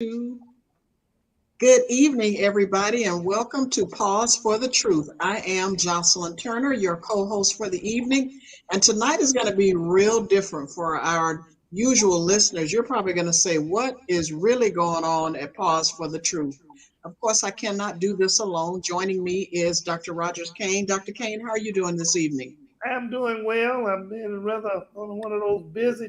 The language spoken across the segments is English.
Good evening, everybody, and welcome to Pause for the Truth. I am Jocelyn Turner, your co-host for the evening, and tonight is going to be real different for our usual listeners. You're probably going to say, what is really going on at Pause for the Truth? Of course, I cannot do this alone. Joining me is Dr. Rogers Kane. Dr. Kane, how are you doing this evening? I'm doing well. I'm been rather on one of those busy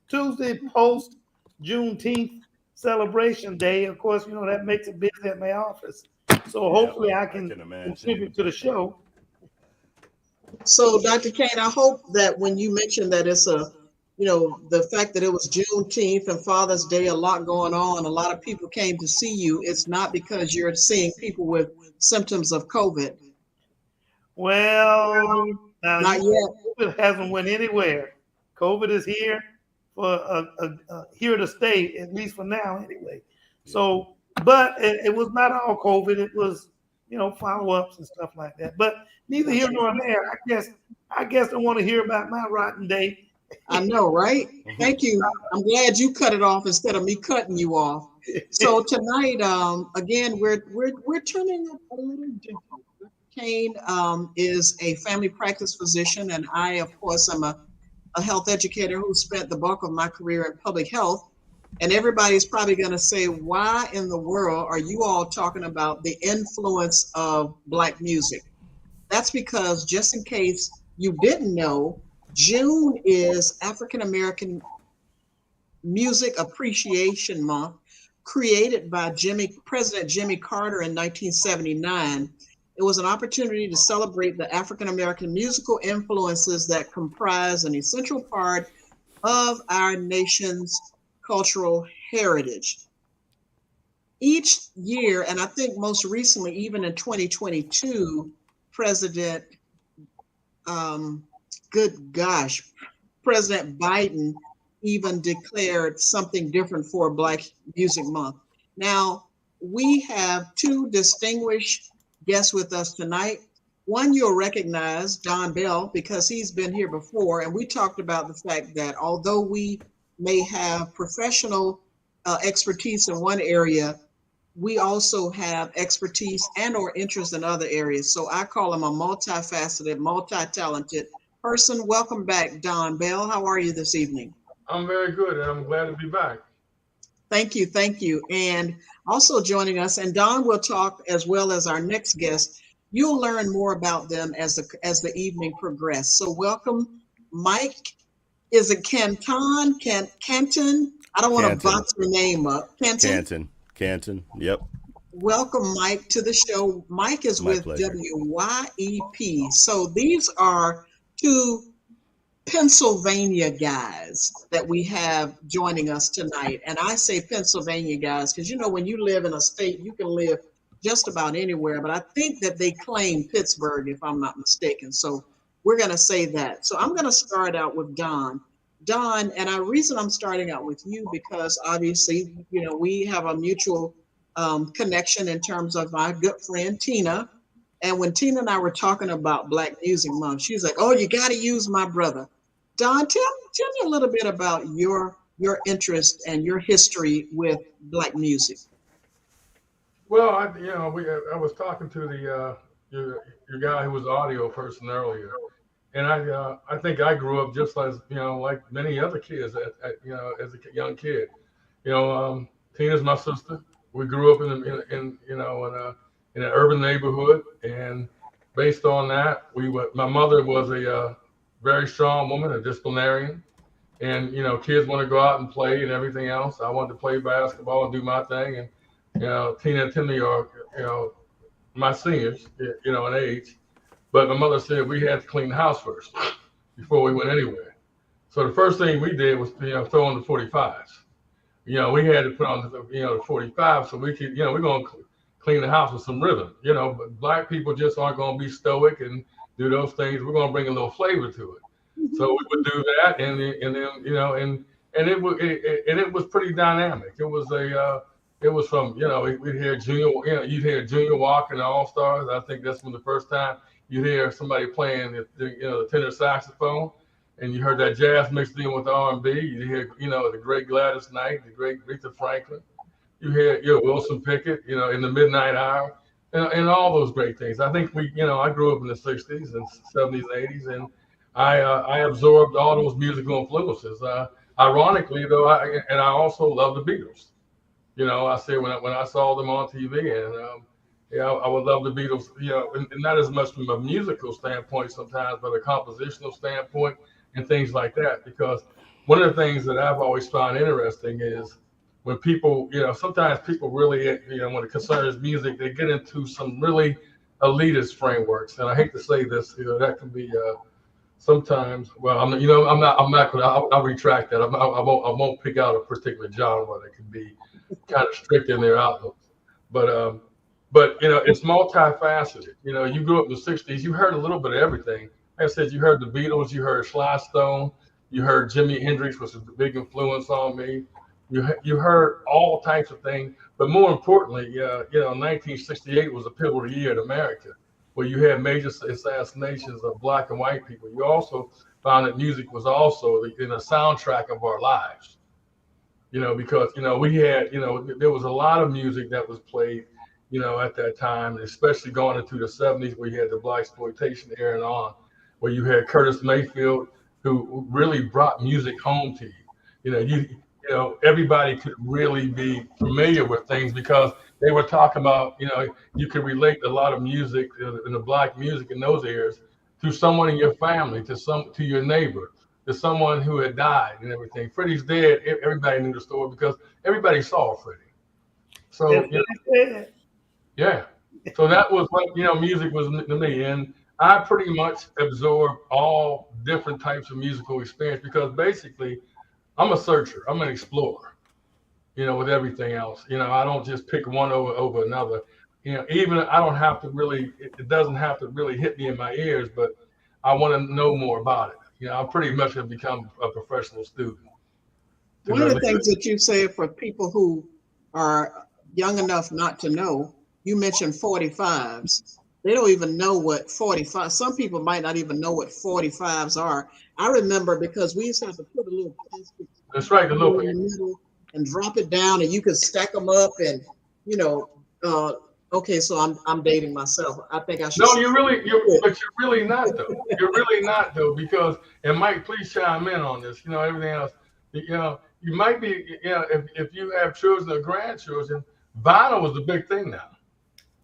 Tuesday post Juneteenth celebration day. Of course, that makes it busy at my office. So Yep, hopefully I I can can imagine. contribute to the show. So, Dr. Kane, I hope that when you mentioned that the fact that it was Juneteenth and Father's Day, a lot going on, a lot of people came to see you. It's not because you're seeing people with symptoms of COVID. Well, now Not yet. COVID hasn't went anywhere. COVID is here for here to stay, at least for now, anyway. So, but it was not all COVID. It was follow ups and stuff like that. But neither here nor there. I guess they want to hear about my rotten day. I know, right? Thank you. I'm glad you cut it off instead of me cutting you off. So tonight, again, we're turning it a little different. Kane is a family practice physician, and I, of course, am a health educator who spent the bulk of my career in public health. And everybody's probably going to say, why in the world are you all talking about the influence of Black music? That's because, just in case you didn't know, June is African American Music Appreciation Month, created by President Jimmy Carter in 1979. It was an opportunity to celebrate the African American musical influences that comprise an essential part of our nation's cultural heritage. Each year, and I think most recently, even in 2022, President, um, good gosh, President Biden even declared something different for Black Music Month. Now, we have two distinguished guests with us tonight. One you'll recognize, Don Bell, because he's been here before, and we talked about the fact that although we may have professional expertise in one area, we also have expertise and or interest in other areas. So I call him a multifaceted, multi-talented person. Welcome back, Don Bell. How are you this evening? I'm very good, and I'm glad to be back. Thank you, thank you. And also joining us, and Don will talk as well as our next guest. You'll learn more about them as the evening progresses. So welcome, Mike. Is it Canton? I don't want to Canton. box your name up. Canton. Yep. Welcome, Mike, to the show. Mike is My with pleasure. WYEP. So these are two Pennsylvania guys that we have joining us tonight. And I say Pennsylvania guys because, when you live in a state, you can live just about anywhere. But I think that they claim Pittsburgh, if I'm not mistaken. So we're going to say that. So I'm going to start out with Don. Don, and the reason I'm starting out with you because obviously, we have a mutual connection in terms of my good friend Tina. And when Tina and I were talking about Black Music Month, she's like, "Oh, you got to use my brother." Don, tell me a little bit about your interest and your history with Black music. Well, I was talking to the your guy who was the audio person earlier, and I think I grew up just as like many other kids as a young kid. Tina's my sister. We grew up in an urban neighborhood, and based on that, my mother was a very strong woman, a disciplinarian, and kids want to go out and play and everything else. I wanted to play basketball and do my thing, and Tina and Timmy are my seniors, in age, but my mother said we had to clean the house first before we went anywhere. So the first thing we did was throw on the 45s. We had to put on the 45 so we could we're gonna clean the house with some rhythm. But Black people just aren't gonna be stoic and do those things. We're gonna bring a little flavor to it. So we would do that, and then it was pretty dynamic. It was from we'd hear you'd hear Junior Walker and the All Stars. I think that's when the first time you'd hear somebody playing the tenor saxophone, and you heard that jazz mixed in with R&B. You hear, the great Gladys Knight, the great Kirk Franklin. You hear, Wilson Pickett, in the midnight hour, and all those great things. I think I grew up in the 60s and 70s, 80s, and I absorbed all those musical influences. Ironically, though, I also love the Beatles. I say when I saw them on TV, and I would love the Beatles, and not as much from a musical standpoint sometimes, but a compositional standpoint and things like that. Because one of the things that I've always found interesting is when people, sometimes people really, when it concerns music, they get into some really elitist frameworks. And I hate to say this, that can be sometimes. Well, I'm not gonna. I'll retract that. I won't pick out a particular genre that can be kind of strict in their outlook. But it's multifaceted. You grew up in the 60s, you heard a little bit of everything. Like I said, you heard the Beatles, you heard Sly Stone, you heard Jimi Hendrix, was a big influence on me. You heard all types of things, but more importantly, 1968 was a pivotal year in America, where you had major assassinations of Black and white people. You also found that music was also in a soundtrack of our lives. Because we had, there was a lot of music that was played, at that time, especially going into the 70s, where you had the blaxploitation era and on, where you had Curtis Mayfield, who really brought music home to you. Everybody could really be familiar with things because they were talking about, you could relate a lot of music in the Black music in those eras to someone in your family, to your neighbor, to someone who had died and everything. Freddie's dead. Everybody knew the story because everybody saw Freddie. So, yeah. So that was what, music was to me. And I pretty much absorbed all different types of musical experience because basically I'm a searcher. I'm an explorer, with everything else. I don't just pick one over another. Even I don't have to really, it doesn't have to really hit me in my ears, but I want to know more about it. I pretty much have become a professional student. One of the things that you say for people who are young enough not to know, you mentioned 45s. They don't even know what 45. Some people might not even know what 45s are. I remember because we used to have to put a little plastic. That's right, the little in the middle and drop it down, and you could stack them up, and okay, so I'm dating myself. I think I should. No, but you're really not though. You're really not though, because and Mike, please chime in on this. Everything else. You might be. If you have children or grandchildren, vinyl was the big thing now.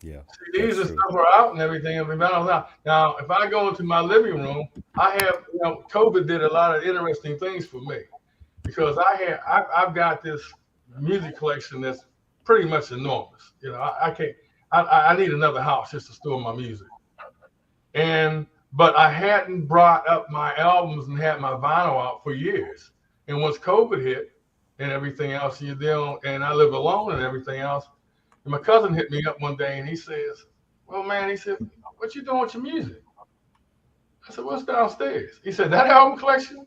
Yeah. CDs and stuff are out and everything. Vinyl's out. Now, if I go into my living room, I have. COVID did a lot of interesting things for me because I've got this music collection that's pretty much enormous. I can't. I need another house just to store my music. But I hadn't brought up my albums and had my vinyl out for years. And once COVID hit and everything else, and I live alone and everything else, and my cousin hit me up one day and he says, well, man, he said, what you doing with your music? I said, what's downstairs? He said, that album collection?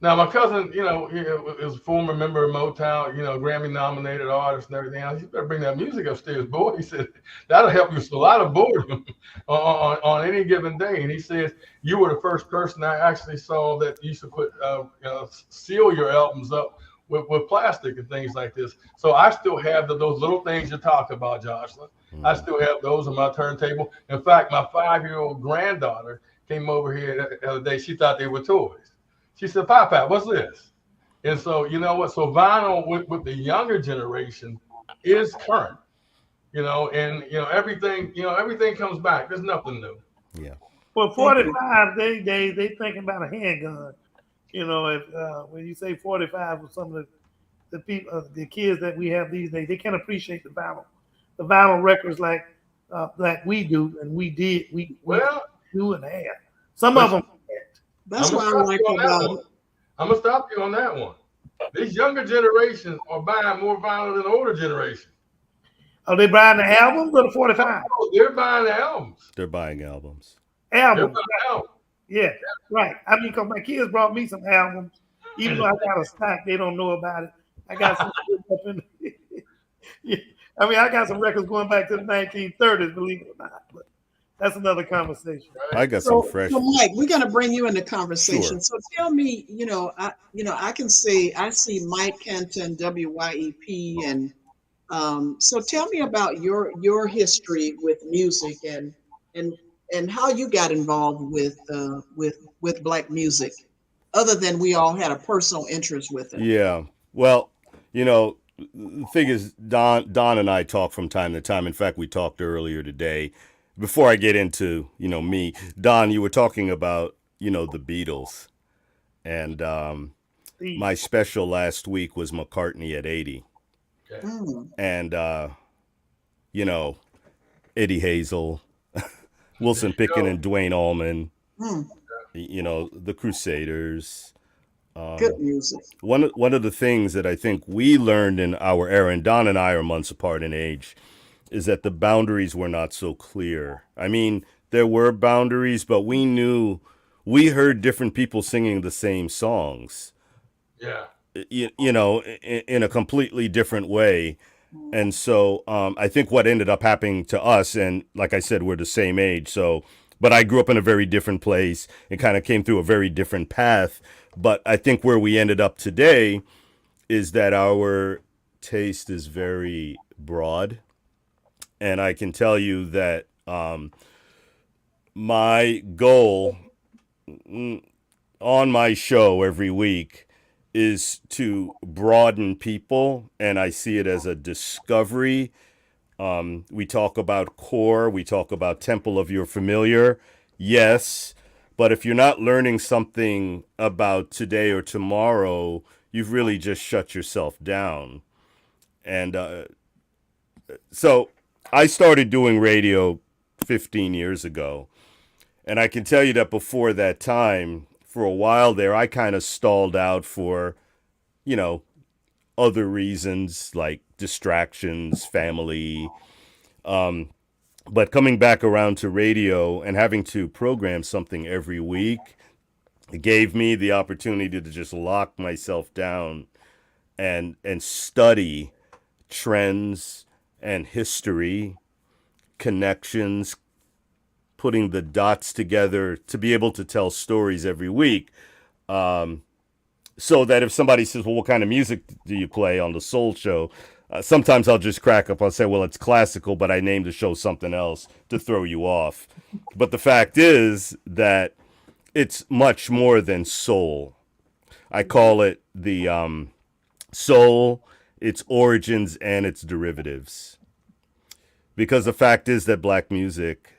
Now, my cousin, is a former member of Motown, Grammy nominated artist and everything else. You better bring that music upstairs, boy. He said, that'll help you with a lot of boredom on any given day. And he says, you were the first person I actually saw that used to put, seal your albums up with plastic and things like this. So I still have those little things you talked about, Jocelyn. I still have those on my turntable. In fact, my 5-year-old granddaughter came over here the other day. She thought they were toys. She said, Papa, what's this? And so, you know what? So vinyl with the younger generation is current, and, everything comes back. There's nothing new. Yeah. Well, 45, they thinking about a handgun. If when you say 45 with some of the people, the kids that we have these days, they can't appreciate the vinyl records like we do, and we do and have. Some of them. That's why I like about. I'm gonna stop you on that one. These younger generations are buying more vinyl than the older generation. Are they buying the albums or the 45? Oh, they're buying the albums. They're buying albums. Yeah, right. I mean, because my kids brought me some albums. Even though I got a stack, they don't know about it. I got some up in I got some records going back to the 1930s, believe it or not. But that's another conversation. I got So, some fresh. so Mike, we're going to bring you in the conversation. Sure. So tell me, I can say I see Mike Kenton, WYEP, and so tell me about your history with music and and how you got involved with Black music, other than we all had a personal interest with it. Yeah. Well, the thing is, Don and I talk from time to time. In fact, we talked earlier today. Before I get into, me, Don, you were talking about, the Beatles. And my special last week was McCartney at 80. Mm, And, Eddie Hazel, Wilson Pickett and Dwayne Allman, mm, the Crusaders. good music. One of the things that I think we learned in our era, and Don and I are months apart in age, is that the boundaries were not so clear. I mean, there were boundaries, but we heard different people singing the same songs. Yeah. In a completely different way. And so I think what ended up happening to us, and like I said, we're the same age. So, but I grew up in a very different place. It kind of came through a very different path. But I think where we ended up today is that our taste is very broad. And I can tell you that my goal on my show every week is to broaden people, and I see it as a discovery. We talk about core, we talk about temple of your familiar, yes, but if you're not learning something about today or tomorrow, you've really just shut yourself down. And so I started doing radio 15 years ago, and I can tell you that before that time, for a while there, I kind of stalled out for, other reasons like distractions, family. But coming back around to radio and having to program something every week, it gave me the opportunity to just lock myself down and study trends and history, connections, putting the dots together to be able to tell stories every week. So that if somebody says, well, what kind of music do you play on the Soul Show? Sometimes I'll just crack up. I'll say, well, it's classical, but I named the show something else to throw you off. But the fact is that it's much more than soul. I call it the soul, its origins, and its derivatives. Because the fact is that Black music,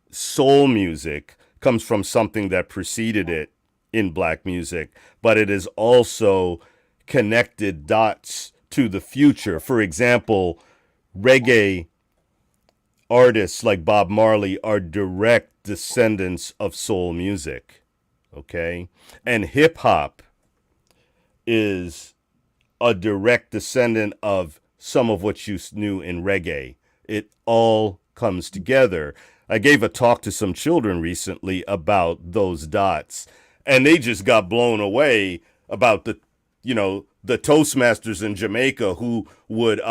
soul music, comes from something that preceded it in Black music, but it is also connected dots to the future. For example, reggae artists like Bob Marley are direct descendants of soul music, okay? And hip hop is a direct descendant of some of what you knew in reggae. It all comes together. I gave a talk to some children recently about those dots, and they just got blown away about the Toastmasters in Jamaica who would,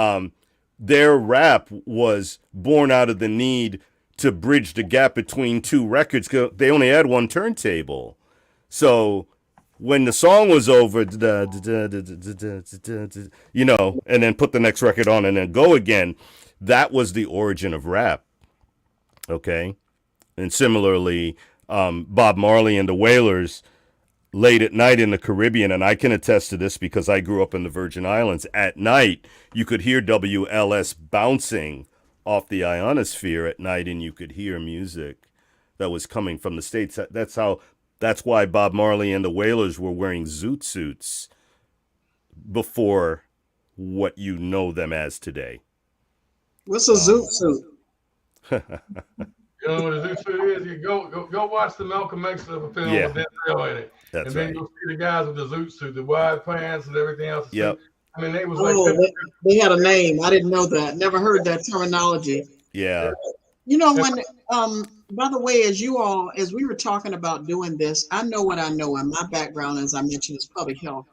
their rap was born out of the need to bridge the gap between two records, 'cause they only had one turntable. So when the song was over, and then put the next record on and then go again, that was the origin of rap. Okay. And similarly, Bob Marley and the Wailers, late at night in the Caribbean, and I can attest to this because I grew up in the Virgin Islands, at night you could hear WLS bouncing off the ionosphere at night, and you could hear music that was coming from the States. That's why Bob Marley and the Wailers were wearing zoot suits before what you know them as today. What's a zoot suit? You know what a zoot suit is? You go watch the Malcolm X film with Denzel in it. That's and then right. you'll see the guys with the zoot suit, the wide pants and everything else. Yep. I mean, they was they had a name. I didn't know that. Never heard that terminology. Yeah. When by the way, as we were talking about doing this, I know what I know, and my background, as I mentioned, is public health.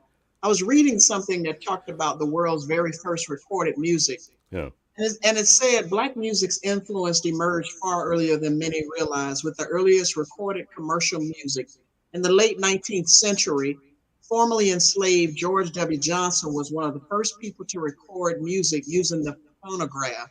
I was reading something that talked about the world's very first recorded music. Yeah. And it said Black music's influence emerged far earlier than many realize, with the earliest recorded commercial music. In the late 19th century, formerly enslaved George W. Johnson was one of the first people to record music using the phonograph.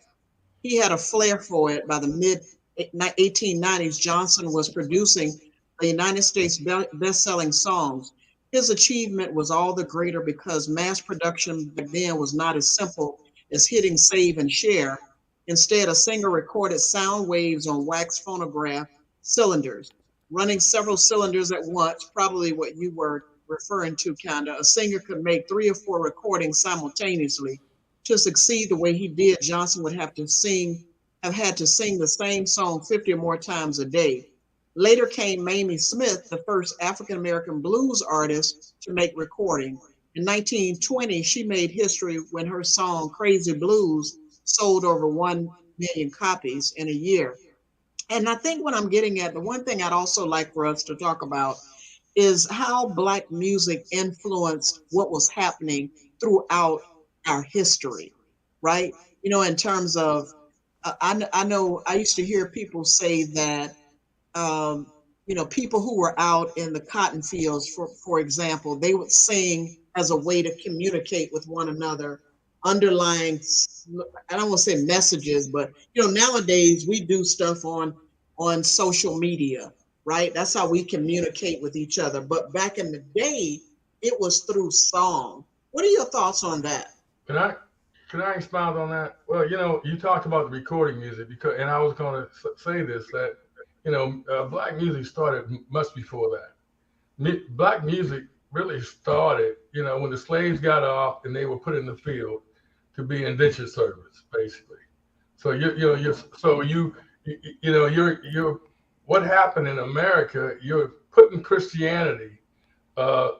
He had a flair for it. By the mid 1890s, Johnson was producing the United States best-selling songs. His achievement was all the greater because mass production back then was not as simple as hitting save and share. Instead, a singer recorded sound waves on wax phonograph cylinders, running several cylinders at once, probably what you were referring to, kinda. A singer could make 3 or 4 recordings simultaneously. To succeed the way he did, Johnson would have had to sing the same song 50 or more times a day. Later came Mamie Smith, the first African American blues artist to make recording. In 1920, she made history when her song Crazy Blues sold over 1 million copies in a year. And I think what I'm getting at, the one thing I'd also like for us to talk about is how Black music influenced what was happening throughout our history, right? In terms of, I know I used to hear people say that um, people who were out in the cotton fields, for example, they would sing as a way to communicate with one another, underlying, I don't want to say messages, but nowadays we do stuff on social media, right? That's how we communicate with each other. But back in the day, it was through song. What are your thoughts on that? Can I can I expound on that? Well, you talked about the recording music because, and I was going to say this that black music started much before that. Black music really started, when the slaves got off and they were put in the field to be indentured servants, basically. So you're what happened in America? You're putting Christianity, a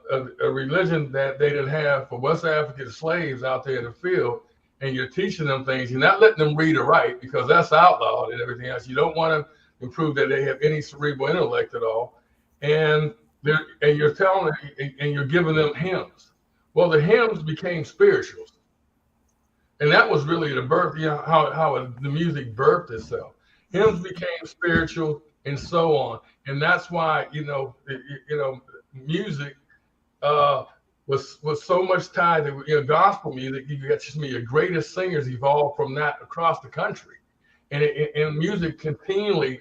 religion that they didn't have for West African slaves out there in the field, and you're teaching them things. You're not letting them read or write because that's outlawed and everything else. You don't want to prove that they have any cerebral intellect at all, and you're telling them, and you're giving them hymns. Well, the hymns became spirituals, and that was really the birth. How the music birthed itself. Hymns became spiritual, and so on, and that's why music was so much tied to gospel music. You got some of your greatest singers evolved from that across the country, and music continually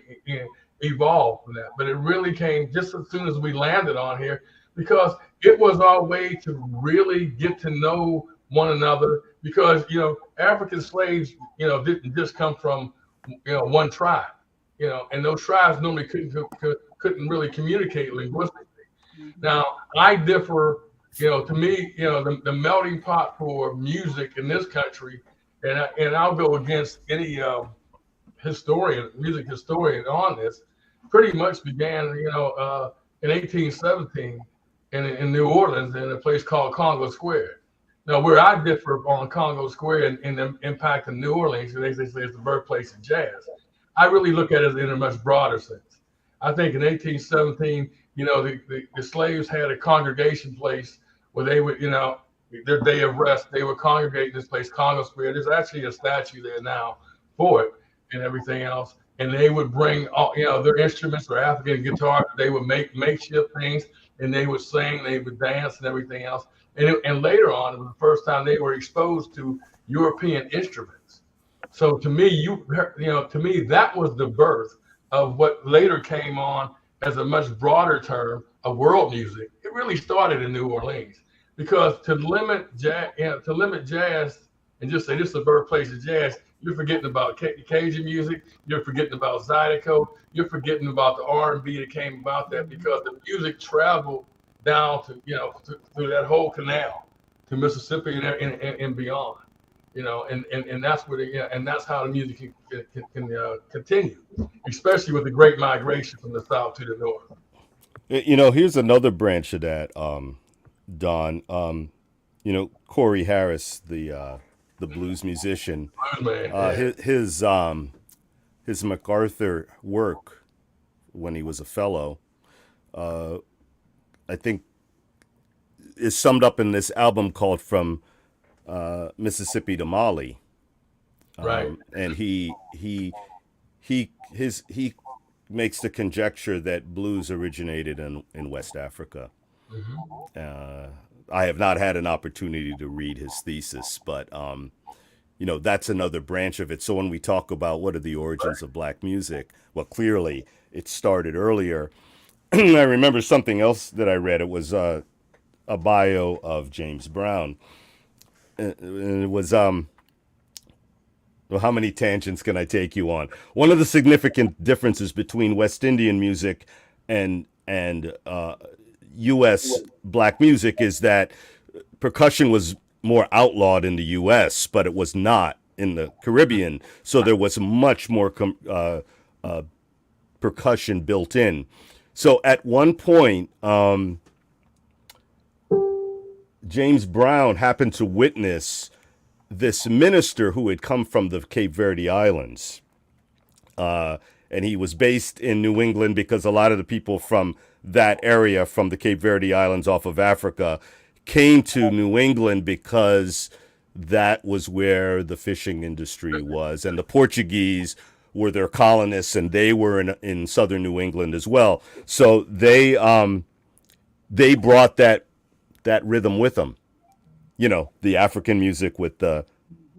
evolved from that. But it really came just as soon as we landed on here because it was our way to really get to know one another. Because African slaves didn't just come from one tribe, and those tribes normally couldn't really communicate linguistically. Now, I differ, to me, the melting pot for music in this country, and I'll go against any music historian on this, pretty much began, in 1817 in New Orleans in a place called Congo Square. Now, where I differ on Congo Square and the impact of New Orleans, they say it's the birthplace of jazz. I really look at it in a much broader sense. I think in 1817, the slaves had a congregation place where they would, their day of rest, they would congregate in this place, Congo Square. There's actually a statue there now for it and everything else. And they would bring all, their instruments, their African guitar. They would make makeshift things, and they would sing, they would dance, and everything else. And later on, it was the first time they were exposed to European instruments. So to me, that was the birth of what later came on as a much broader term of world music. It really started in New Orleans because to limit jazz and just say this is the birthplace of jazz, you're forgetting about Cajun music, you're forgetting about Zydeco, you're forgetting about the R&B that came about that because the music traveled down to through that whole canal to Mississippi and beyond. And that's where and that's how the music can continue, especially with the great migration from the south to the north. Here's another branch of that, Don. Corey Harris, the blues musician, his MacArthur work when he was a fellow, I think, is summed up in this album called From Mississippi to Mali. Right. And he makes the conjecture that blues originated in West Africa. Mm-hmm. I have not had an opportunity to read his thesis, but that's another branch of it. So when we talk about what are the origins of black music, well, clearly it started earlier. I remember something else that I read. It was a bio of James Brown. And it was well, how many tangents can I take you on? One of the significant differences between West Indian music and U.S. black music is that percussion was more outlawed in the U.S., but it was not in the Caribbean. So there was much more percussion built in. So at one point, James Brown happened to witness this minister who had come from the Cape Verde Islands. And he was based in New England because a lot of the people from that area, from the Cape Verde Islands off of Africa, came to New England because that was where the fishing industry was. And the Portuguese were their colonists, and they were in southern New England as well. So they brought that rhythm with them. The African music with the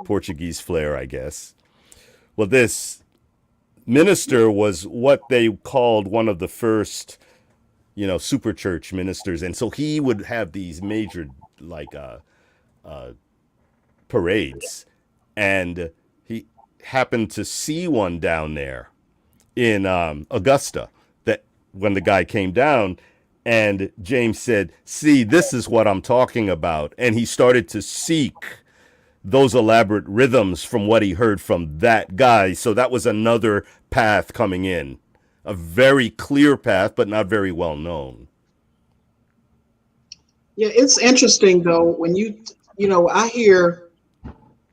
Portuguese flair, I guess. Well, this minister was what they called one of the first, super church ministers. And so he would have these major, parades. And he happened to see one down there in Augusta, that when the guy came down. And James said, see, this is what I'm talking about. And he started to seek those elaborate rhythms from what he heard from that guy. So that was another path coming in. A very clear path, but not very well known. Yeah, it's interesting though, when I hear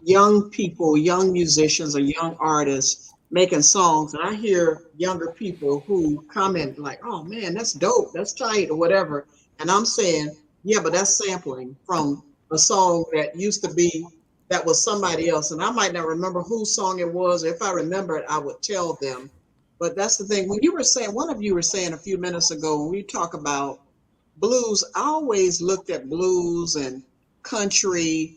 young people, young musicians or young artists making songs, and I hear younger people who comment like, oh man, that's dope, that's tight, or whatever. And I'm saying, yeah, but that's sampling from a song that used to be, that was somebody else. And I might not remember whose song it was. If I remember it, I would tell them. But that's the thing. When you were saying, one of you were saying a few minutes ago, when we talk about blues, I always looked at blues and country.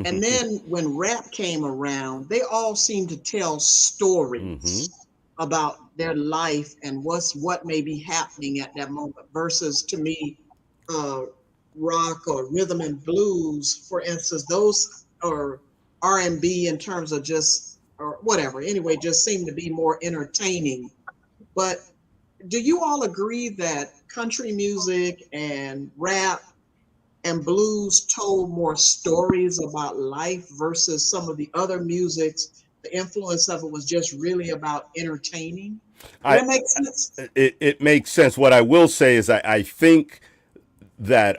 And then when rap came around, they all seemed to tell stories about their life and what may be happening at that moment, versus, to me, rock or rhythm and blues, for instance, those, or R&B in terms of just, or whatever, anyway, just seem to be more entertaining. But do you all agree that country music and rap and blues told more stories about life versus some of the other musics? The influence of it was just really about entertaining. Does that make sense? It makes sense. What I will say is I think that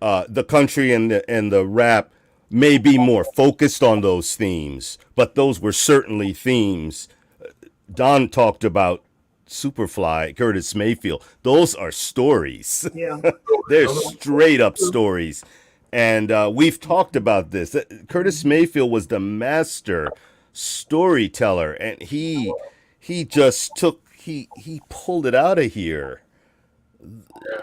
the country and the rap may be more focused on those themes, but those were certainly themes. Don talked about Superfly, Curtis Mayfield. Those are stories. Yeah. They're straight up stories. And we've talked about this. Curtis Mayfield was the master storyteller, and he just he pulled it out of here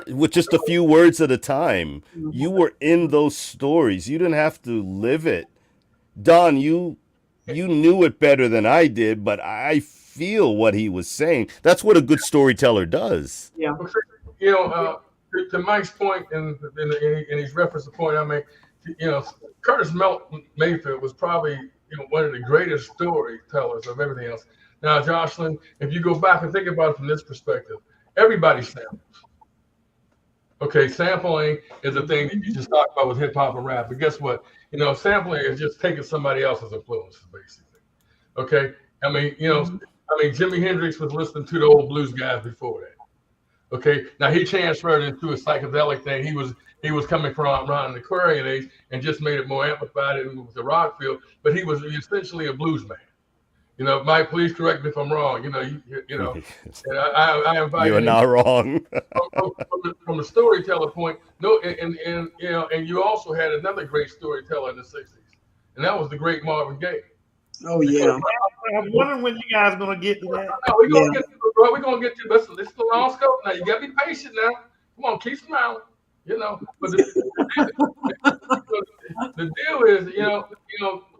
with just a few words at a time. You were in those stories. You didn't have to live it. Don, you knew it better than I did, but I feel what he was saying. That's what a good storyteller does. Yeah. To Mike's point, and he's referenced the point I made, Curtis Mayfield was probably one of the greatest storytellers of everything else. Now, Jocelyn, if you go back and think about it from this perspective, everybody samples. Okay, sampling is a thing that you just talked about with hip hop and rap. But guess what? Sampling is just taking somebody else's influences, basically. Okay, I mean, Jimi Hendrix was listening to the old blues guys before that. Okay, now he transferred into a psychedelic thing. He was coming from around the Aquarian age and just made it more amplified with the rock feel. But he was essentially a blues man. Mike, please correct me if I'm wrong. And I invite you are not wrong. from the storyteller point. No, and you also had another great storyteller in the '60s. and that was the great Marvin Gaye. Oh yeah. I'm wondering when you guys gonna get to that. No, we're gonna get to it, bro. We're gonna get to this. This is the long scope now. You gotta be patient now. Come on, keep smiling. But the deal is,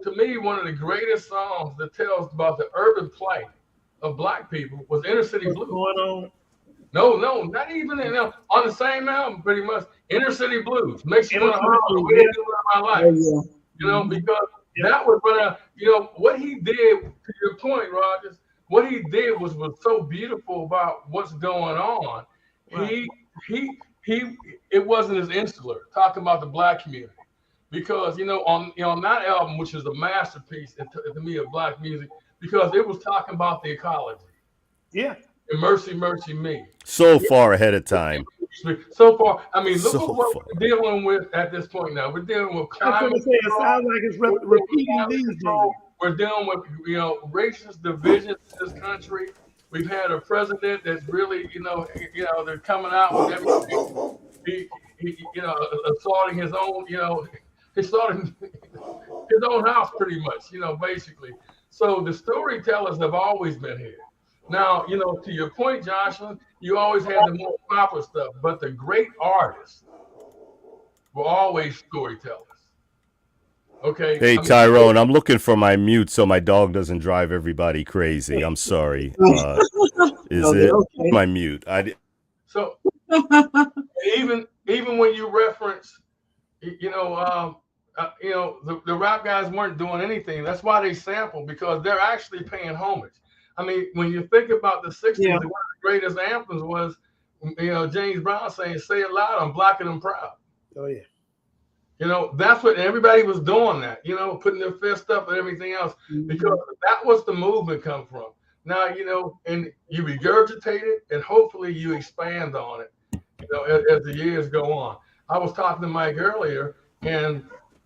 to me, one of the greatest songs that tells about the urban plight of black people was Inner City What's Blues. going on? No, not even on the same album, pretty much. Inner City Blues makes you want to holler. We didn't do it in my life, because that was what he did. To your point, Rogers, what he did was so beautiful about what's going on. Right. It wasn't as insular talking about the black community, because on that album, which is a masterpiece to me of black music, because it was talking about the ecology. Yeah. And Mercy, Mercy Me. So far ahead of time. So far, I mean, look So at what far. we're dealing with at this point now. We're dealing with I was climate gonna say it sounds like it's repeating these days. We're dealing with racist divisions in this country. We've had a president that's really they're coming out with everything. He assaulting his own assaulting his own house pretty much, basically. So the storytellers have always been here. Now, to your point, Joshua, you always had the more popular stuff, but the great artists were always storytellers. Okay. Hey, Tyrone, I'm looking for my mute so my dog doesn't drive everybody crazy. I'm sorry. Is it okay. my mute? So even when you reference, the rap guys weren't doing anything. That's why they sample, because they're actually paying homage. I mean, when you think about the 60s, one of the greatest anthems was, James Brown saying, "Say it loud, I'm black and I'm proud." Oh yeah. That's what everybody was doing, that, putting their fist up and everything else, because that was the movement come from. Now, and you regurgitate it, and hopefully you expand on it, as the years go on. I was talking to Mike earlier, and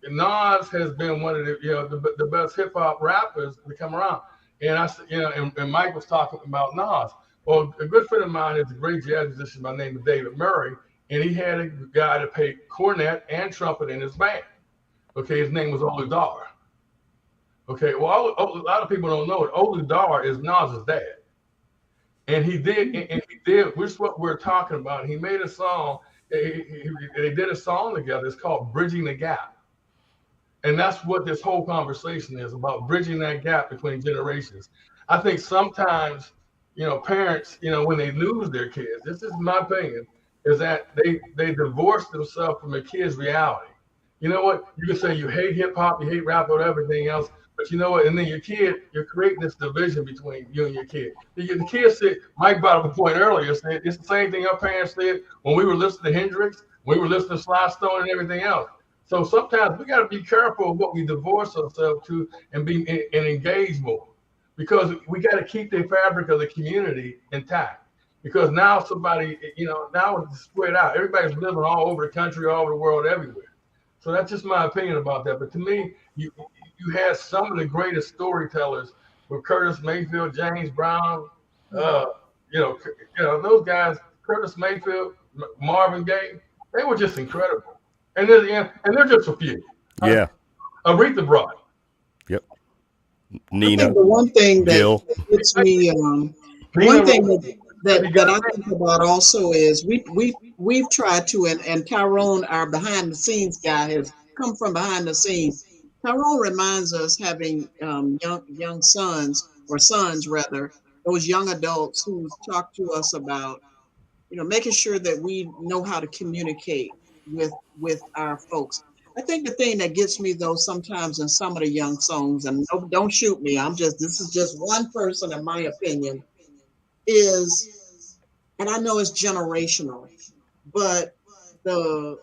Nas has been one of the best hip hop rappers to come around. And I said, and Mike was talking about Nas. Well, a good friend of mine is a great jazz musician by the name of David Murray, and he had a guy to play cornet and trumpet in his band. Okay, his name was Olu Dar. Okay, well, a lot of people don't know it. Olu Dar is Nas's dad, and he did, which is what we're talking about. He made a song. They did a song together. It's called "Bridging the Gap." And that's what this whole conversation is about, bridging that gap between generations. I think sometimes, parents, when they lose their kids, this is my opinion, is that they divorce themselves from their kids' reality. You know what? You can say you hate hip hop, you hate rap, or everything else, but you know what? And then your kid, you're creating this division between you and your kid. The kids said, Mike brought up a point earlier, said it's the same thing our parents said when we were listening to Hendrix, we were listening to Sly Stone and everything else. So sometimes we got to be careful of what we divorce ourselves to and engage more, because we got to keep the fabric of the community intact. Because now now it's spread out. Everybody's living all over the country, all over the world, everywhere. So that's just my opinion about that. But to me, you had some of the greatest storytellers with Curtis Mayfield, James Brown, those guys, Curtis Mayfield, Marvin Gaye, they were just incredible. And they're just a few. Yeah. Aretha brought. Yep. Nina. I think the one thing that Gil. gets me, one thing that I think about also is we've tried to, and Tyrone, our behind the scenes guy, has come from behind the scenes. Tyrone reminds us, having young sons, or sons rather, those young adults who talk to us about, making sure that we know how to communicate with our folks. I think the thing that gets me, though, sometimes in some of the young songs, and don't shoot me, this is just one person, in my opinion, is, and I know it's generational, but the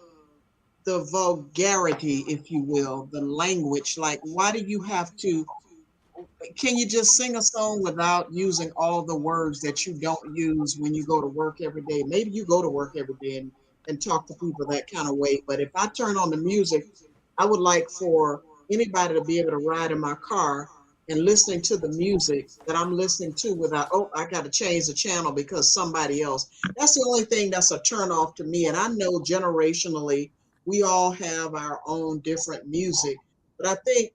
vulgarity, if you will, the language, like, why do you have to, can you just sing a song without using all the words that you don't use when you go to work every day? Maybe you go to work every day and talk to people that kind of way. But if I turn on the music, I would like for anybody to be able to ride in my car and listening to the music that I'm listening to without, I got to change the channel because somebody else. That's the only thing that's a turn off to me. And I know generationally, we all have our own different music. But I think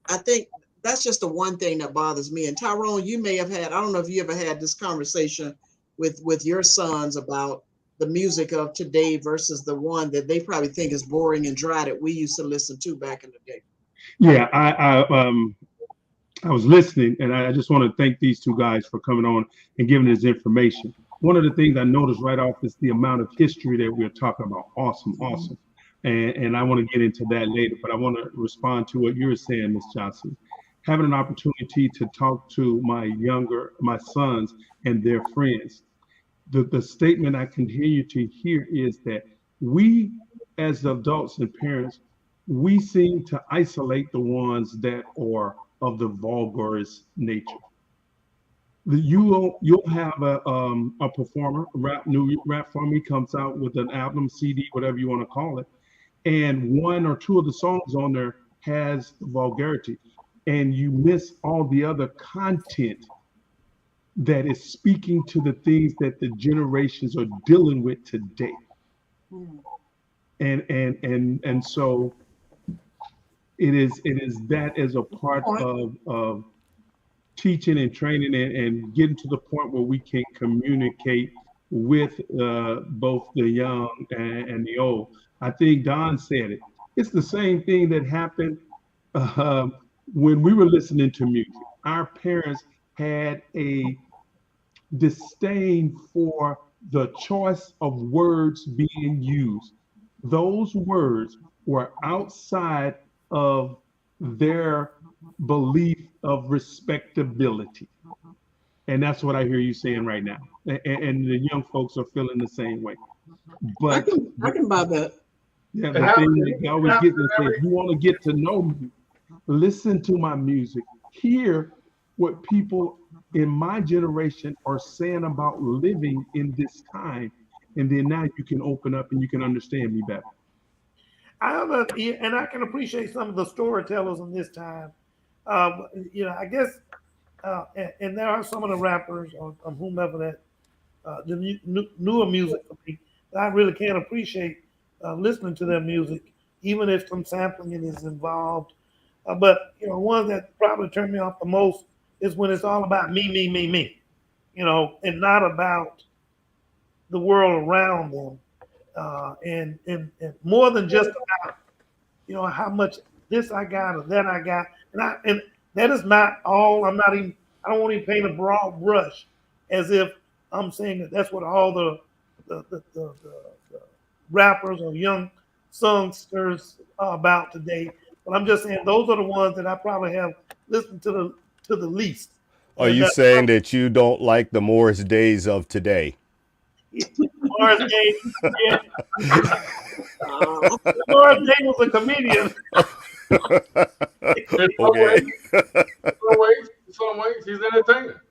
I think that's just the one thing that bothers me. And Tyrone, you may have had, I don't know if you ever had this conversation with your sons about the music of today versus the one that they probably think is boring and dry that we used to listen to back in the day. Yeah, I was listening, and I just want to thank these two guys for coming on and giving this information. One of the things I noticed right off is the amount of history that we're talking about. Awesome, awesome. And I want to get into that later, but I want to respond to what you were saying, Ms. Johnson. Having an opportunity to talk to my sons and their friends. The statement I continue to hear is that we, as adults and parents, we seem to isolate the ones that are of the vulgarist nature. You'll have a performer, new rap performer, he comes out with an album, CD, whatever you want to call it, and one or two of the songs on there has vulgarity, and you miss all the other content that is speaking to the things that the generations are dealing with today. And so it is that as a part of teaching and training and getting to the point where we can communicate with both the young and the old. I think Don said it. It's the same thing that happened when we were listening to music. Our parents had a disdain for the choice of words being used. Those words were outside of their belief of respectability. And that's what I hear you saying right now. And the young folks are feeling the same way. But I can buy that. Yeah, the thing that you always get to say, if you want to get to know me, listen to my music, hear what people in my generation are saying about living in this time, and then now you can open up and you can understand me better. And I can appreciate some of the storytellers in this time. I guess, and there are some of the rappers or whomever that the newer music for me that I really can't appreciate listening to their music, even if some sampling is involved. But one that probably turned me off the most is when it's all about me, and not about the world around them, and more than just about how much this I got or that I got, and that is not all. I don't want to paint a broad brush as if I'm saying that that's what all the rappers or young songsters are about today. But I'm just saying those are the ones that I probably have listened to the least. Are you saying that you don't like the Morris Days of today? Morris Day, yeah. Morris Day was a comedian. Okay. In some ways, he's an entertainer.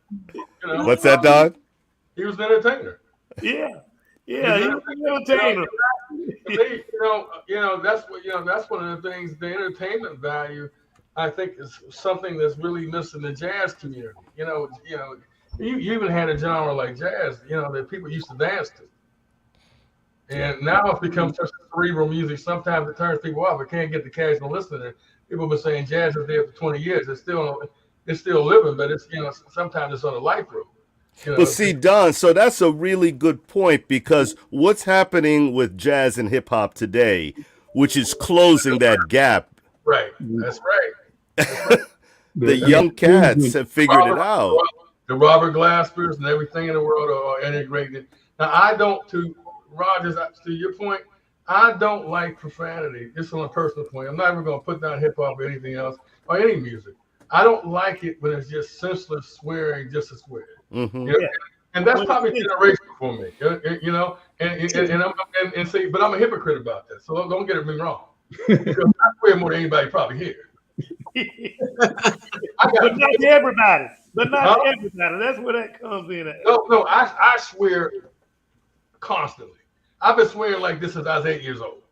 What's that, Don? He was an entertainer. Yeah, he was an entertainer. That's one of the things. The entertainment value, I think, is something that's really missing the jazz community. You even had a genre like jazz, that people used to dance to. And now it's become such cerebral music. Sometimes it turns people off. It can't get the casual listener. People have been saying jazz is there for 20 years. It's still living, but it's sometimes it's on a life road. But see, Don, so that's a really good point, because what's happening with jazz and hip hop today, which is closing that gap. Right. That's right. The young cats have figured it out. The Robert Glaspers and everything in the world are integrated. Now, I don't, to Rogers, to your point, I don't like profanity. Just on a personal point. I'm not even going to put down hip hop or anything else or any music. I don't like it when it's just senseless swearing just to swear. Mm-hmm. And that's probably generational for me. And see, but I'm a hypocrite about that. So don't get me wrong. Because I swear more than anybody probably here. But not everybody. Everybody. That's where that comes in at. No, I swear constantly. I've been swearing like this since I was 8 years old.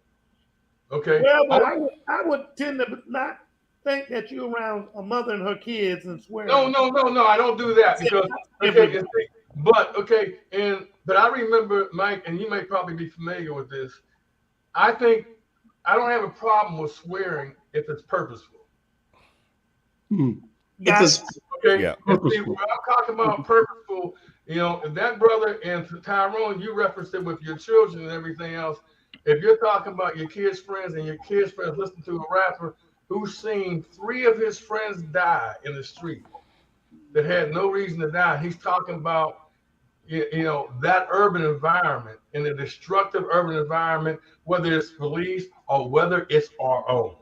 Okay. Well, but I would tend to not think that you're around a mother and her kids and swear. No, I don't do that because but I remember, Mike, and you may probably be familiar with this. I think I don't have a problem with swearing if it's purposeful. Because Okay. Yeah. And see, when I'm talking about purposeful, you know, if that brother and Tyrone, you referenced it with your children and everything else. If you're talking about your kids' friends and your kids' friends listen to a rapper who's seen 3 of his friends die in the street that had no reason to die, he's talking about you know that urban environment and the destructive urban environment, whether it's police or whether it's our own.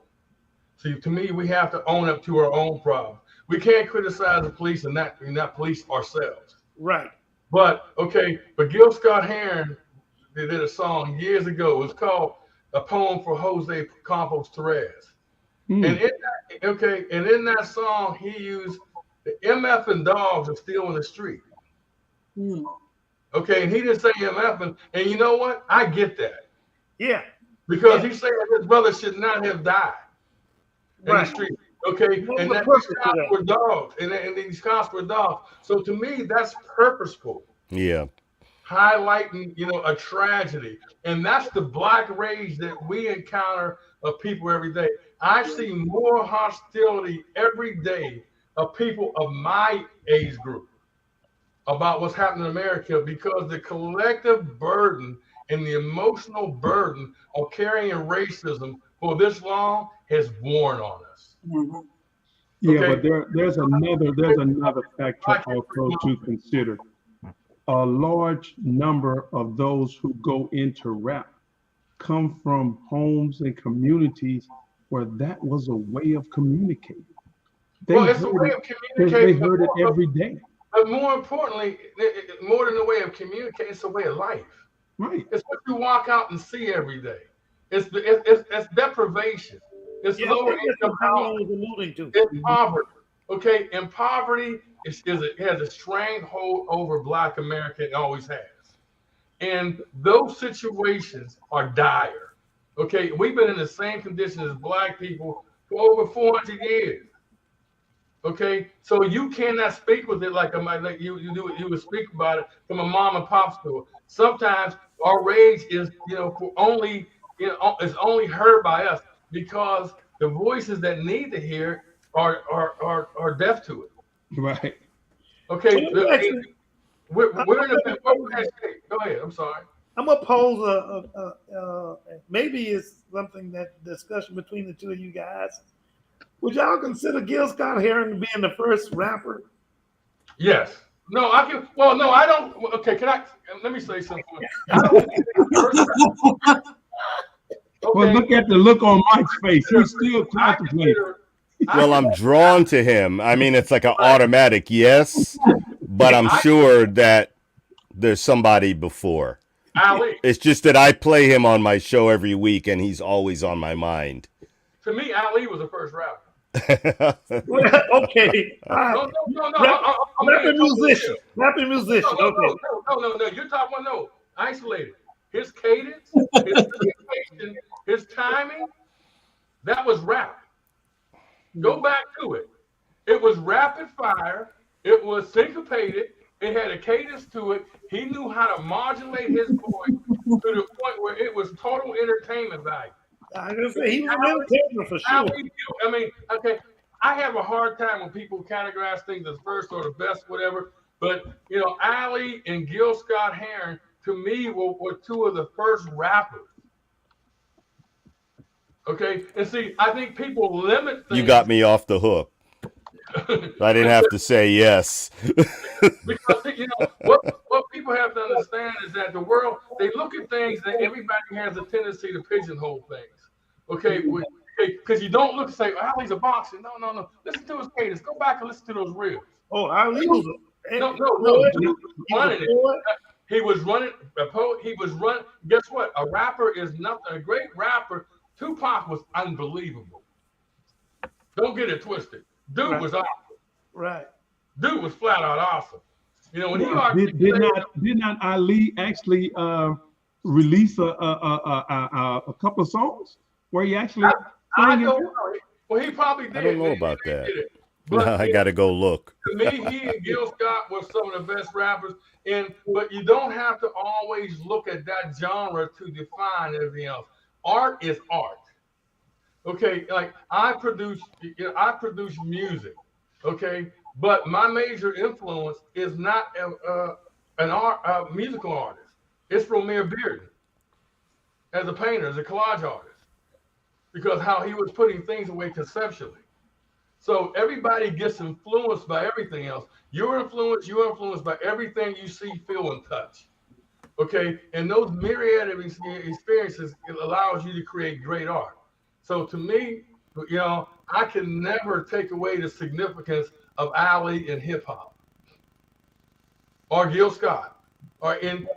See, to me, we have to own up to our own problem. We can't criticize the police and not police ourselves. Right. But okay, but Gil Scott Heron they did a song years ago. It was called "A Poem for Jose Campos Torres." And in that song, he used the MF and dogs are still in the street. Okay, and he didn't say MF, and you know what? I get that. Yeah. Because he's saying his brother should not have died in the street. Okay, and that these cops were dogs, and these cops were dogs. So to me, that's purposeful. Yeah. Highlighting, you know, a tragedy, and that's the black rage that we encounter of people every day. I see more hostility every day of people of my age group about what's happening in America because the collective burden and the emotional burden of carrying racism for this long has worn on us. Yeah, Okay. but there's another factor also to consider. A large number of those who go into rap come from homes and communities where that was a way of communicating. It's a way of communicating. They heard it every day. But more importantly, more than a way of communicating, it's a way of life. Right. It's what you walk out and see every day. It's deprivation. It's lower income housing. It's poverty. Okay, and poverty has a stranglehold over Black America. It always has. And those situations are dire. Okay, we've been in the same condition as Black people for over 400 years. Okay, so you cannot speak with it like you would speak about it from a mom and pop store. Sometimes our rage is is only heard by us because the voices that need to hear are deaf to it. Right. Okay. We're in a go ahead. I'm sorry. I'm gonna pose maybe it's something that discussion between the two of you guys. Would y'all consider Gil Scott Heron being the first rapper? Yes. No, I can. Well, no, I don't. Okay, let me say something. Well, look at the look on Mike's face. He's still contemplating. Well, I'm drawn to him. I mean, it's like an automatic yes, but I'm sure that there's somebody before. Ali. It's just that I play him on my show every week, and he's always on my mind. To me, Ali was the first rapper. Okay. No. Rapping musician. Rapping musician. Okay. No. You're talking about isolated. His cadence, his communication, his timing, that was rap. Go back to it. It was rapid fire. It was syncopated. It had a cadence to it. He knew how to modulate his voice to the point where it was total entertainment value. I was gonna say he was an entertainer for sure. I mean, okay, I have a hard time when people categorize things as first or the best, whatever. But you know, Ali and Gil Scott Heron, to me, were two of the first rappers. Okay, and see, I think people limit things. You got me off the hook. I didn't have to say yes. Because you know what people have to understand is that the world, they look at things and everybody has a tendency to pigeonhole things. Okay, because you don't look and say, "Oh, he's a boxer." No. Listen to his cadence. Go back and listen to those reels. Oh, Ali was no. He was running. He was running. Guess what? A rapper is nothing. A great rapper. Tupac was unbelievable. Don't get it twisted. Dude was awesome. Right. Dude was flat out awesome. You know, when he did not Ali actually release a couple of songs where he actually I don't know. Well, he probably did. I don't know about that. But I got to go look. To me, he and Gil Scott were some of the best rappers. But you don't have to always look at that genre to define everything else. Art is art. Okay, like I produce music. Okay, but my major influence is not a musical artist. It's Romare Bearden as a painter, as a collage artist, because how he was putting things away conceptually. So everybody gets influenced by everything else. You're influenced by everything you see, feel, and touch. Okay, and those myriad of experiences, it allows you to create great art. So to me, I can never take away the significance of Ali in hip hop or Gil Scott or and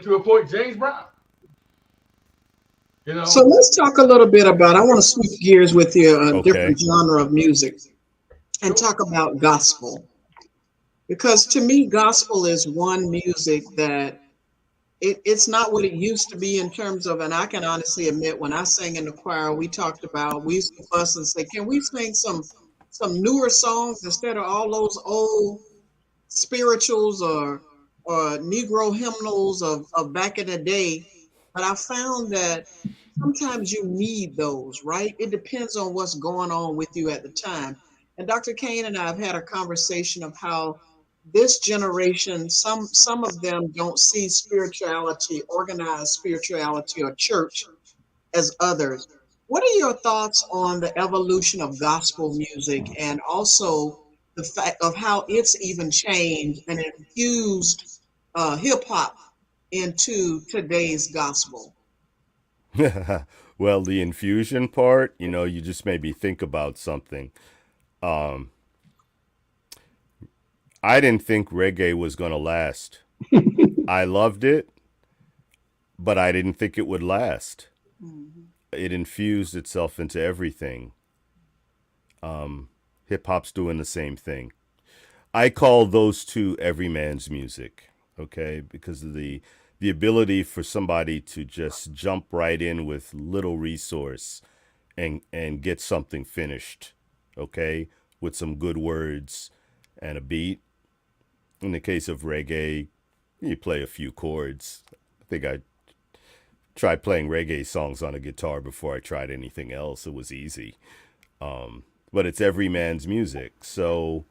to a point James Brown. So let's talk a little bit about, I want to switch gears with you, a Okay. different genre of music, and Sure. talk about gospel. Because to me, gospel is one music that it's not what it used to be in terms of, and I can honestly admit, when I sang in the choir, we used to fuss and say, can we sing some newer songs instead of all those old spirituals or Negro hymnals of back in the day? But I found that sometimes you need those, right? It depends on what's going on with you at the time. And Dr. Kane and I have had a conversation of how this generation, some of them don't see spirituality, organized spirituality or church as others. What are your thoughts on the evolution of gospel music and also the fact of how it's even changed and infused hip hop into today's gospel? Well, the infusion part, you just made me think about something. Um, I didn't think reggae was going to last. I loved it, but I didn't think it would last. Mhm. It infused itself into everything. Hip hop's doing the same thing. I call those two every man's music, okay? Because of the ability for somebody to just jump right in with little resource and get something finished, okay? With some good words and a beat. In the case of reggae, you play a few chords. I think I tried playing reggae songs on a guitar before I tried anything else. It was easy. But it's every man's music. So,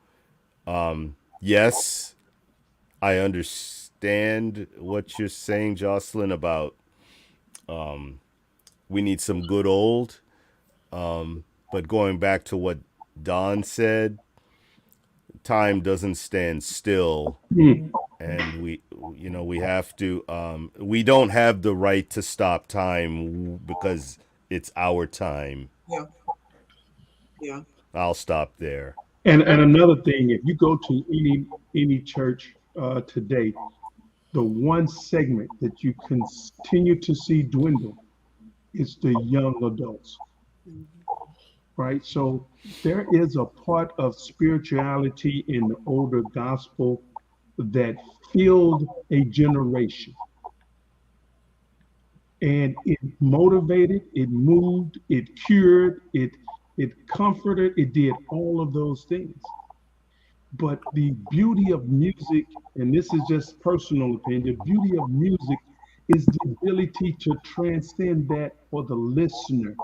yes, I understand what you're saying, Jocelyn, about we need some good old. But going back to what Don said, time doesn't stand still. Hmm. And we have to, we don't have the right to stop time because it's our time. Yeah, yeah. I'll stop there. And another thing, if you go to any church today, the one segment that you continue to see dwindle is the young adults, Mhm. right? So there is a part of spirituality in the older gospel that filled a generation, and it motivated, it moved, it cured, it comforted, it did all of those things. But the beauty of music, and this is just personal opinion, the beauty of music is the ability to transcend that for the listener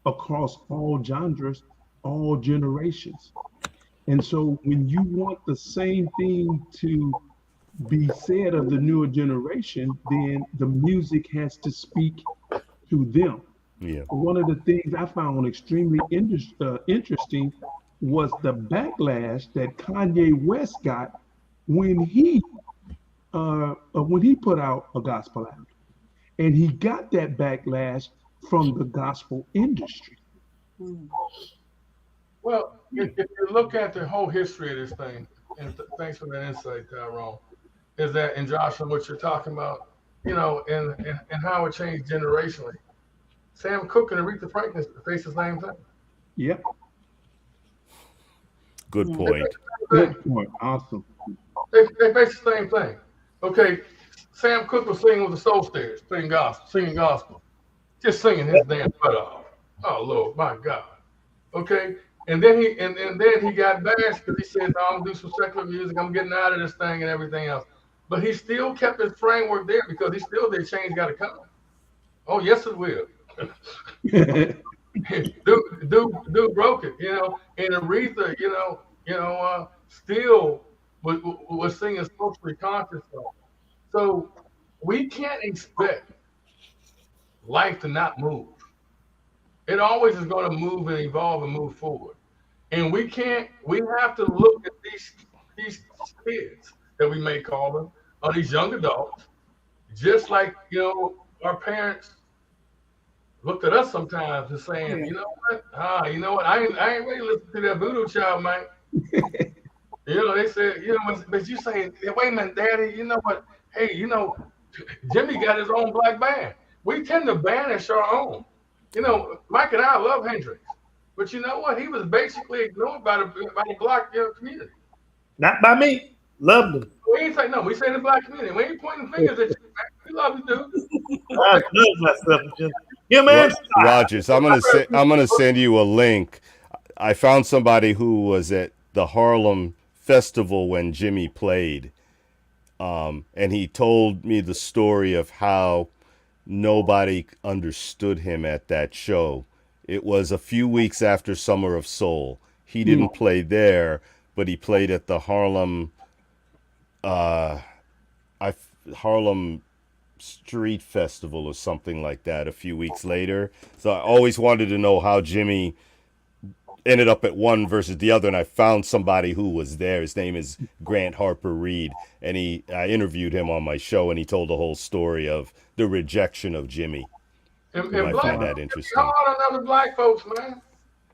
across all genres, all generations. And so when you want the same thing to be said of the newer generation, then the music has to speak to them. Yeah. One of the things I found extremely interesting was the backlash that Kanye West got when he put out a gospel album, and he got that backlash from the gospel industry. Mhm. Well, if you look at the whole history of this thing, and thanks for that insight, Tyrone, is that in Joshua, what you're talking about, and how it changed generationally. Sam Cooke and Aretha Franklin face the same thing. Yep, Good Mhm. They face point. the same thing. good point. Awesome. They face the same thing. Okay, Sam Cooke was singing with the Soul Stairs, singing gospel, just singing his damn butt off. Oh Lord, my God. Okay, and then he got bashed because he said, "No, I'm gonna do some secular music. I'm getting out of this thing and everything else." But he still kept his framework there because he still did change got to come. Oh yes, it will. dude broke it, and Aretha, still was singing socially conscious songs. So we can't expect life to not move. It always is going to move and evolve and move forward. And we have to look at these kids that we may call them, or these young adults, just like, our parents looked at us sometimes and saying, you know what? I ain't ready to listen to that voodoo child, man. They said, but you saying, wait a minute, Daddy, you know what? Hey, Jimmy got his own black band. We tend to banish our own. Mike and I love Hendrix, but you know what? He was basically ignored by the black community. Not by me. Loved him. We ain't say no. We say the black community. We ain't pointing fingers at you, man. We love you, dude. I love myself. Yeah, man. Rogers, I'm gonna send you a link. I found somebody who was at the Harlem Festival when Jimmy played, and he told me the story of how nobody understood him at that show. It was a few weeks after Summer of Soul. He didn't play there, but he played at the Harlem Street Festival or something like that a few weeks later. So I always wanted to know how Jimmy ended up at one versus the other, and I found somebody who was there. His name is Grant Harper Reed, and I interviewed him on my show, and he told the whole story of the rejection of Jimmy. And I find that interesting. Hard on other black folks, man.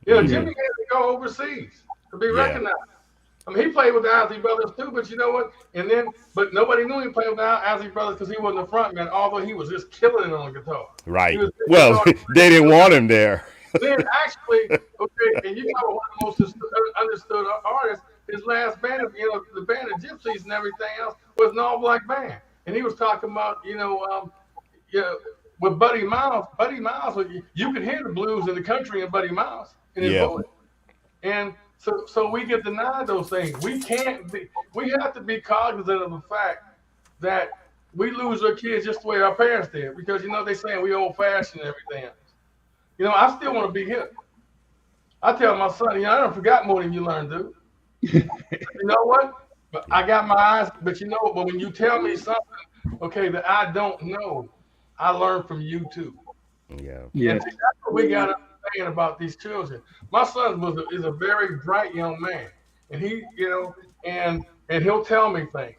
Jimmy had to go overseas to be recognized. I mean, he played with the Isley Brothers too, but you know what? But nobody knew he played with the Isley Brothers because he wasn't the front man, although he was just killing it on the guitar. Right. Well, they didn't want him there. Then actually, okay, and one of the most understood artists, his last band, the band of Gypsies and everything else, was an all-black band. And he was talking about, with Buddy Miles. Buddy Miles, you could hear the blues in the country in Buddy Miles in his voice. And so we get denied those things. We have to be cognizant of the fact that we lose our kids just the way our parents did, because they saying we old-fashioned and everything else. I still want to be hip. I tell my son, I don't forgot more than you learned, dude. You know what? But I got my eyes, but but when you tell me something, okay, that I don't know, I learn from you too. Yeah. And see, that's what we got to understand about these children. My son is a very bright young man, and he, and he'll tell me things,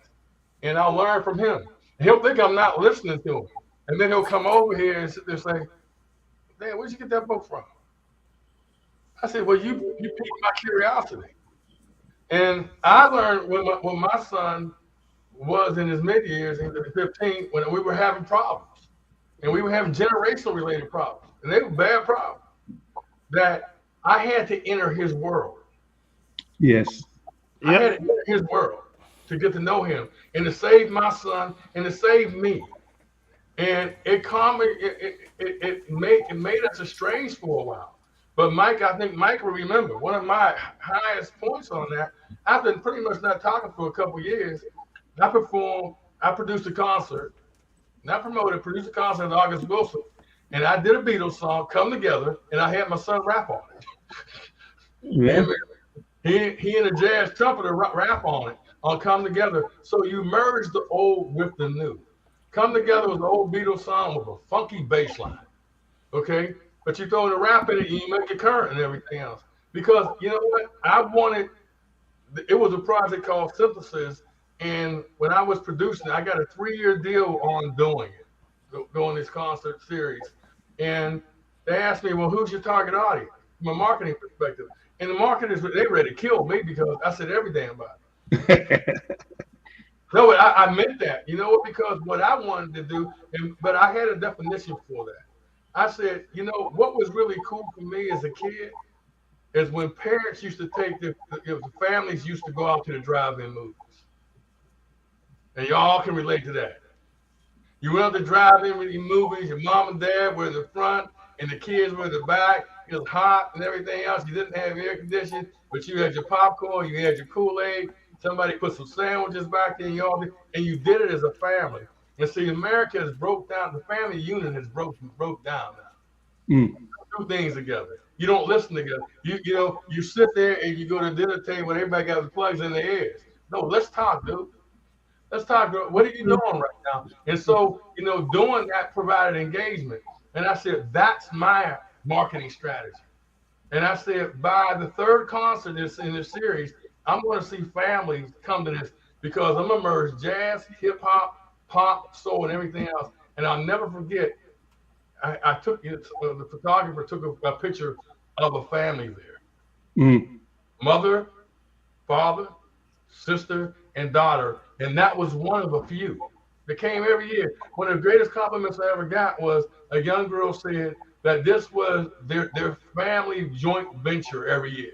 and I'll learn from him. And he'll think I'm not listening to him, and then he'll come over here and sit there and say, "Dad, where'd you get that book from?" I said, "Well, you piqued my curiosity." And I learned when my son was in his mid-years, he was 15, when we were having problems. And we were having generational related problems. And they were bad problems. That I had to enter his world. Yes. I had to enter his world to get to know him and to save my son and to save me. And it made us estranged for a while. But I think Mike will remember, one of my highest points on that, I've been pretty much not talking for a couple of years. I produced a concert, produced a concert with August Wilson. And I did a Beatles song, Come Together, and I had my son rap on it. Yeah. He and a jazz trumpeter rap on it, on Come Together. So you merge the old with the new. Come Together was an old Beatles song with a funky bass line. Okay? But you throw the rap in it, and you make it current and everything else. Because you know what? It was a project called Synthesis, and when I was producing it, I got a 3-year deal on doing this concert series. And they asked me, well, who's your target audience from a marketing perspective? And the marketers, they ready to kill me because I said every damn about it. No, I meant that. You know what? Because what I wanted to do, but I had a definition for that. I said, what was really cool for me as a kid is when parents used to take the families used to go out to the drive-in movies. And y'all can relate to that. You went out to drive-in movies, your mom and dad were in the front and the kids were in the back. It was hot and everything else. You didn't have air conditioning, but you had your popcorn, you had your Kool-Aid. Somebody put some sandwiches back there, and you did it as a family. And see, America has broke down. The family unit has broke down now. two things together. You don't listen together. You sit there and you go to the dinner table and everybody got the plugs in their ears. No, let's talk, dude. Let's talk. What are you doing right now? And so, doing that provided engagement. And I said, that's my marketing strategy. And I said, by the third concert in this series, I'm going to see families come to this because I'm going to merge jazz, hip hop, pop, soul, and everything else. And I'll never forget, I took the photographer took a picture of a family there. Mother, father, sister, and daughter. And that was one of a few that came every year. One of the greatest compliments I ever got was a young girl said that this was their family joint venture every year.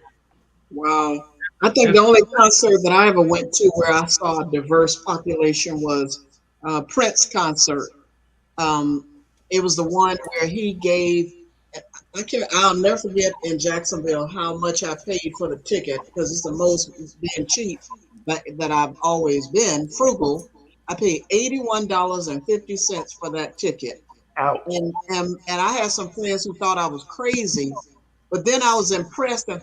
Wow. I think the only concert that I ever went to where I saw a diverse population was Prince concert. It was the one where he gave, I'll never forget in Jacksonville how much I paid for the ticket because it's the most being cheap that I've always been, frugal. I paid $81.50 for that ticket. Ouch. And I had some friends who thought I was crazy, but then I was impressed and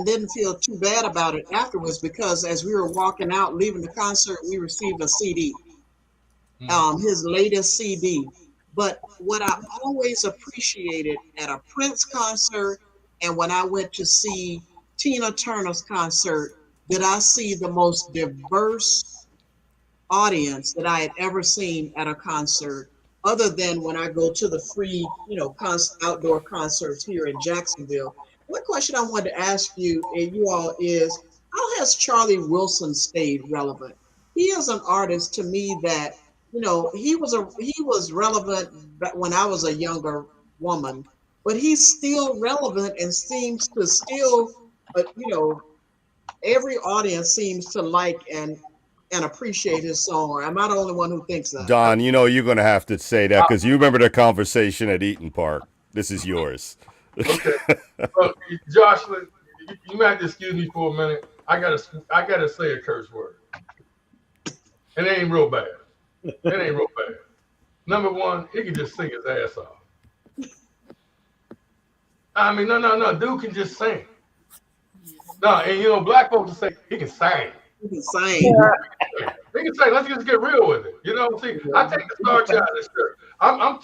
didn't feel too bad about it afterwards because as we were walking out, leaving the concert, we received a CD, his latest CD. But what I always appreciated at a Prince concert and when I went to see Tina Turner's concert, did I see the most diverse audience that I had ever seen at a concert, other than when I go to the free, outdoor concerts here in Jacksonville. One question I wanted to ask you and you all is, how has Charlie Wilson stayed relevant? He is an artist to me that, he was relevant when I was a younger woman, but he's still relevant and seems to still, every audience seems to like and appreciate his song. Or am I the only one who thinks that? Don, you're going to have to say that because you remember the conversation at Eaton Park. This is yours. Okay. Well, Josh, you might have to excuse me for a minute. I gotta say a curse word. And it ain't real bad. Number one, he can just sing his ass off. I mean, no. Dude can just sing. No, and black folks will say he can sing. He can sing. He can say, let's just get real with it. See, I take the Star Child this shirt. I'm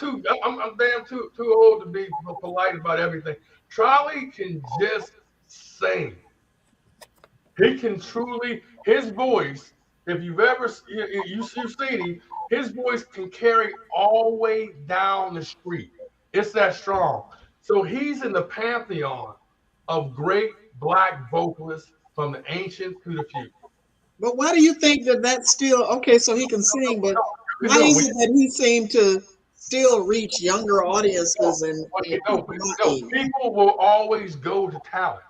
damn too old to be polite about everything. Charlie can just sing. He can truly, his voice, if you've ever you've seen him, his voice can carry all the way down the street. It's that strong. So he's in the pantheon of great black vocalists from the ancient to the future. But why do you think that's still okay? So he can sing, but why is it that he seemed to still reach younger audiences and people will always go to talent.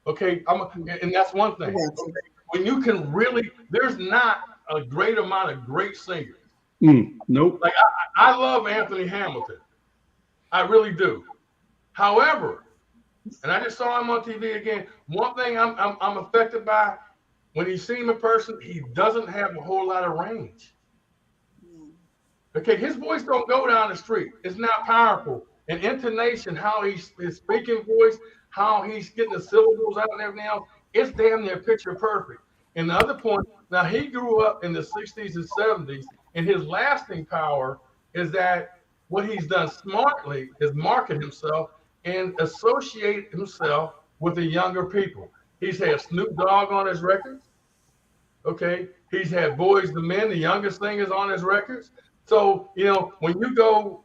Okay, and that's one thing. Okay? When you can really, there's not a great amount of great singers. Nope. Like I love Anthony Hamilton, I really do. However, and I just saw him on TV again. One thing I'm affected by. When you see him in person, he doesn't have a whole lot of range. Okay, his voice don't go down the street. It's not powerful. And intonation, how his speaking voice, how he's getting the syllables out and everything else, it's damn near picture perfect. And the other point, now he grew up in the 60s and 70s, and his lasting power is that what he's done smartly is market himself and associate himself with the younger people. He's had Snoop Dogg on his records. Okay. He's had Boys II Men, the youngest singers, on his records. So, when you go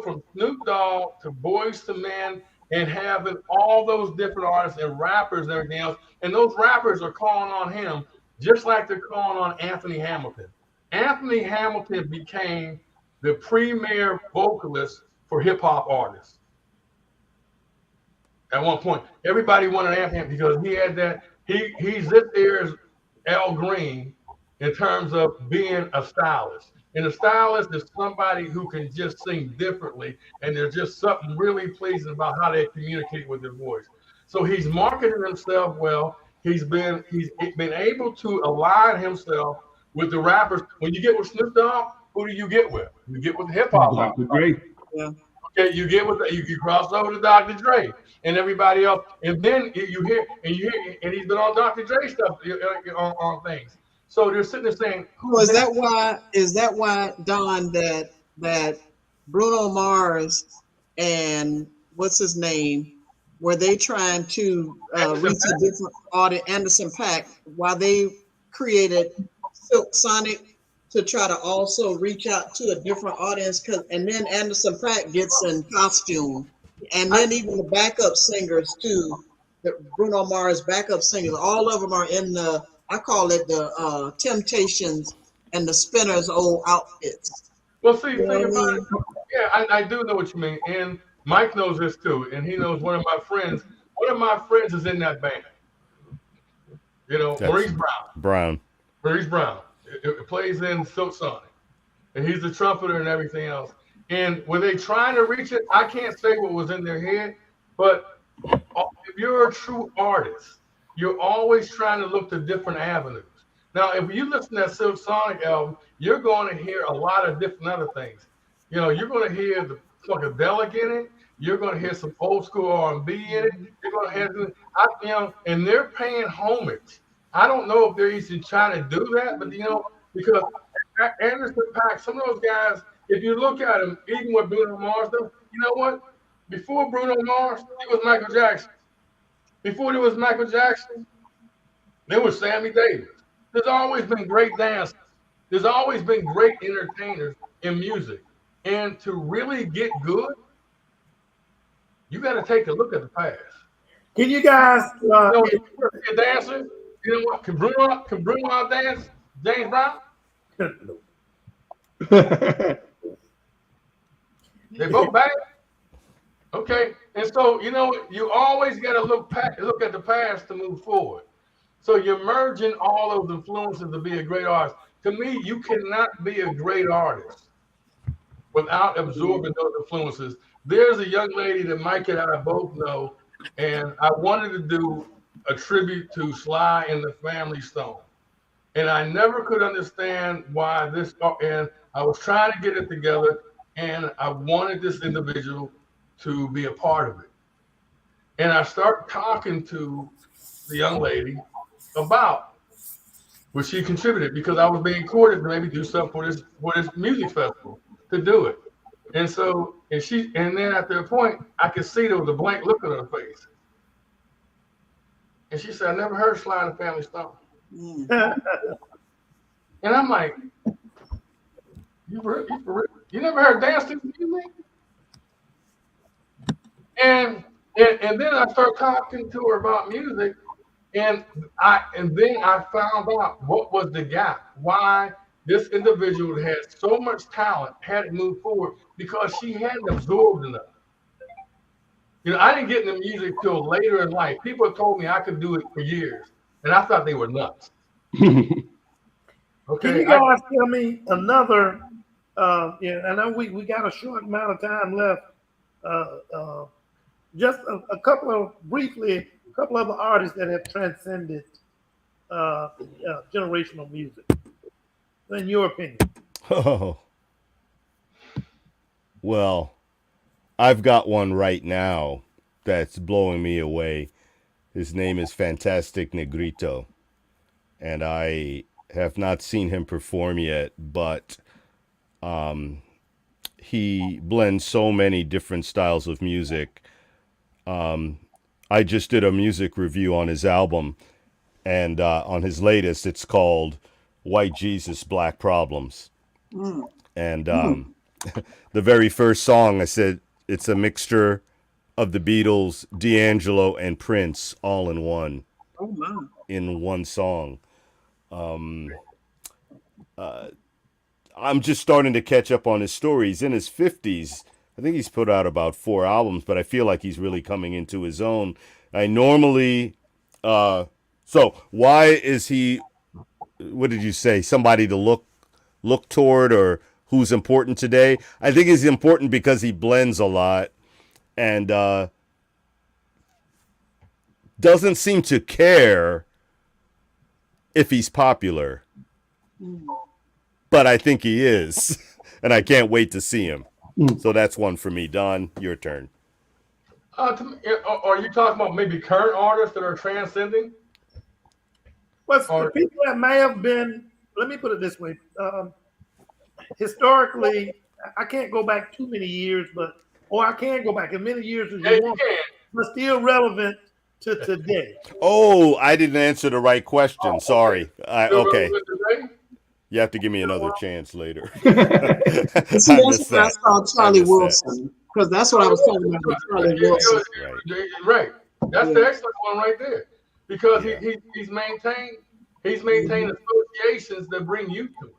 from Snoop Dogg to Boys II Men and having all those different artists and rappers and everything else, and those rappers are calling on him just like they're calling on Anthony Hamilton. Anthony Hamilton became the premier vocalist for hip hop artists. At one point, everybody wanted Anthony because he had that. He's this year's Al Green in terms of being a stylist. And a stylist is somebody who can just sing differently, and there's just something really pleasing about how they communicate with their voice. So he's marketed himself well. He's been able to align himself with the rappers. When you get with Snoop Dogg, who do you get with? You get with hip hop. Great. Yeah. Okay, you get with you cross over to Dr. Dre and everybody else, and then you hear, and he's been on Dr. Dre stuff on things. So they're sitting there saying, So is that why, Don, that Bruno Mars and what's his name, were they trying to reach a different audience, Anderson .Paak, while they created Silk Sonic to try to also reach out to a different audience? And then Anderson .Paak gets in costume, and then even the backup singers too, the Bruno Mars backup singers, all of them are in the, I call it the Temptations and the Spinners' old outfits. well, see, You know think what I about mean? it. Yeah, I do know what you mean, and Mike knows this too, and he knows one of my friends. One of my friends is in that band. You know, That's Maurice Brown. Brown. Maurice Brown. It plays in Silk Sonic, and he's the trumpeter and everything else. And were they trying to reach it? I can't say what was in their head, but if you're a true artist, you're always trying to look to different avenues. Now, if you listen to that Silk Sonic album, you're going to hear a lot of different other things. You know, you're going to hear the funkadelic in it. You're going to hear some old school R&B in it. You're going to hear, and they're paying homage. I don't know if they're even trying to do that, but because Anderson .Paak, some of those guys, if you look at them, even with Bruno Mars, though, you know what? Before Bruno Mars, it was Michael Jackson. Before there was Michael Jackson, there was Sammy Davis. There's always been great dancers. There's always been great entertainers in music. And to really get good, you got to take a look at the past. Can you guys? A dancer, you know what? Can Bruno dance? James Brown? They both bad. Okay, and so you always got to look at the past to move forward. So you're merging all those influences to be a great artist. To me, you cannot be a great artist without absorbing those influences. There's a young lady that Mike and I both know, and I wanted to do a tribute to Sly and the Family Stone. And I never could understand why this, and I was trying to get it together, and I wanted this individual to be a part of it. And I started talking to the young lady about what she contributed, because I was being courted to maybe do something for this music festival to do it. And so, and then at that point, I could see there was a blank look on her face. And she said, I never heard Sly and the Family Stone. And I'm like, you never heard Dance to the Music? And then I started talking to her about music, and then I found out what was the gap, why this individual that had so much talent hadn't moved forward, because she hadn't absorbed enough. I didn't get into music till later in life. People have told me I could do it for years, and I thought they were nuts. Okay, can you guys tell me another? I know we got a short amount of time left. Just a couple of artists that have transcended generational music, in your opinion. Oh, well, I've got one right now that's blowing me away. His name is Fantastic Negrito, and I have not seen him perform yet, but he blends so many different styles of music. I just did a music review on his album, and on his latest, it's called White Jesus, Black Problems. And the very first song, I said, it's a mixture of the Beatles, D'Angelo, and Prince all in one. Oh, my. In one song. I'm just starting to catch up on his story. He's in his 50s. I think he's put out about 4 albums, but I feel like he's really coming into his own. I normally, so why is he, what did you say, somebody to look toward, or who's important today? I think he's important because he blends a lot and doesn't seem to care if he's popular. But I think he is, and I can't wait to see him. So that's one for me. Don, your turn. Are you talking about maybe current artists that are transcending? But the people that may have been, let me put it this way. Historically, I can't go back too many years, or I can go back as many years as you want, but still relevant to today. Oh, I didn't answer the right question. Sorry. Okay. Today? You have to give me another chance later. See, I that's missed why I that. saw Charlie Wilson, because that's what I was talking about with Charlie Wilson. Right. That's the excellent one right there, because Yeah. he's maintained associations that bring you to it.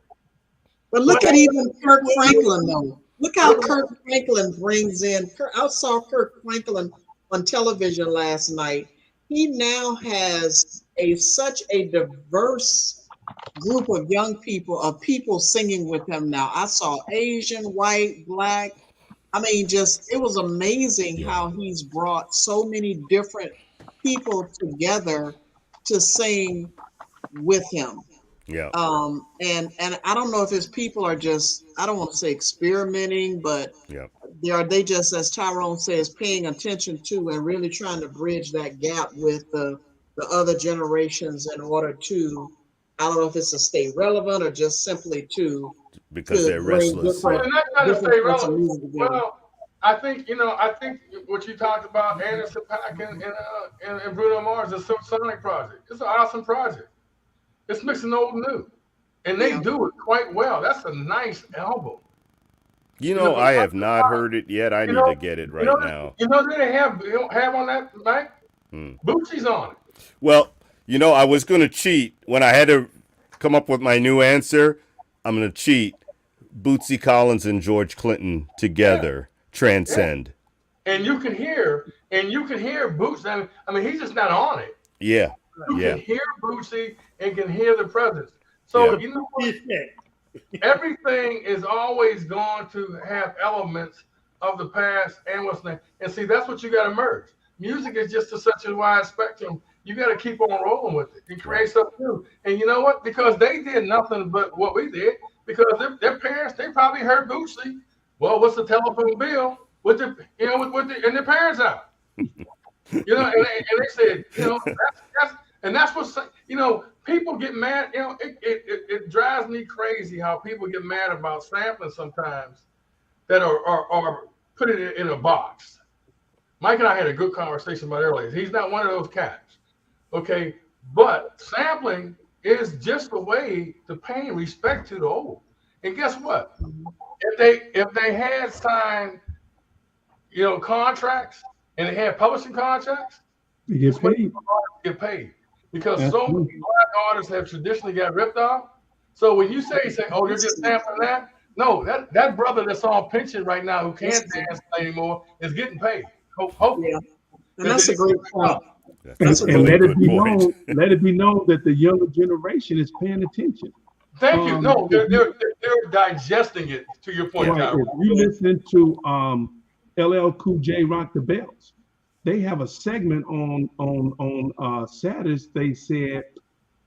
But look at even Kirk Franklin, though. Look how Kirk Franklin brings in. I saw Kirk Franklin on television last night. He now has such a diverse group of young people, of people singing with him now. I saw Asian, white, black. I mean, just, it was amazing how he's brought so many different people together to sing with him. Yeah. And I don't know if his people are just, I don't want to say experimenting, but Yeah. they just, as Tyrone says, paying attention to and really trying to bridge that gap with the other generations in order to, I don't know if it's to stay relevant or just simply because they're restless. Well, not trying to stay relevant. Well, I think what you talked about, Anderson .Paak and Bruno Mars, the Sonic project. It's an awesome project. It's mixing old and new, and they do it quite well. That's a nice album. I have not heard it yet. I need to get it right now. They have on that, Mike? Bootsy's on it. Well, I was going to cheat when I had to come up with my new answer. I'm going to cheat. Bootsy Collins and George Clinton together transcend. Yeah. And you can hear Bootsy. I mean, he's just not on it. Yeah. You can hear Bootsy and can hear the presence. So you know what? Everything is always going to have elements of the past and what's next. And see, that's what you got to merge. Music is just such a wide spectrum. You got to keep on rolling with it and create something new. And you know what? Because they did nothing but what we did. Because their parents, they probably heard Bootsy. Well, what's the telephone bill? With their parents out. And they said, that's what's, people get mad. It drives me crazy how people get mad about sampling sometimes that are put it in a box. Mike and I had a good conversation about earlier. He's not one of those cats. Okay. But sampling is just a way to pay respect to the old. And guess what? If they had signed, contracts and they had publishing contracts, they get paid. Because so many black artists have traditionally got ripped off. So when you say, oh, you're just sampling that, no, that brother that's on pension right now who can't dance anymore is getting paid. Hopefully. Yeah. And that's a great point. And let it be known that the younger generation is paying attention. Thank you. No, they're digesting it. To your point, right. If you listen to LL Cool J Rock the Bells, they have a segment on Saturdays. They said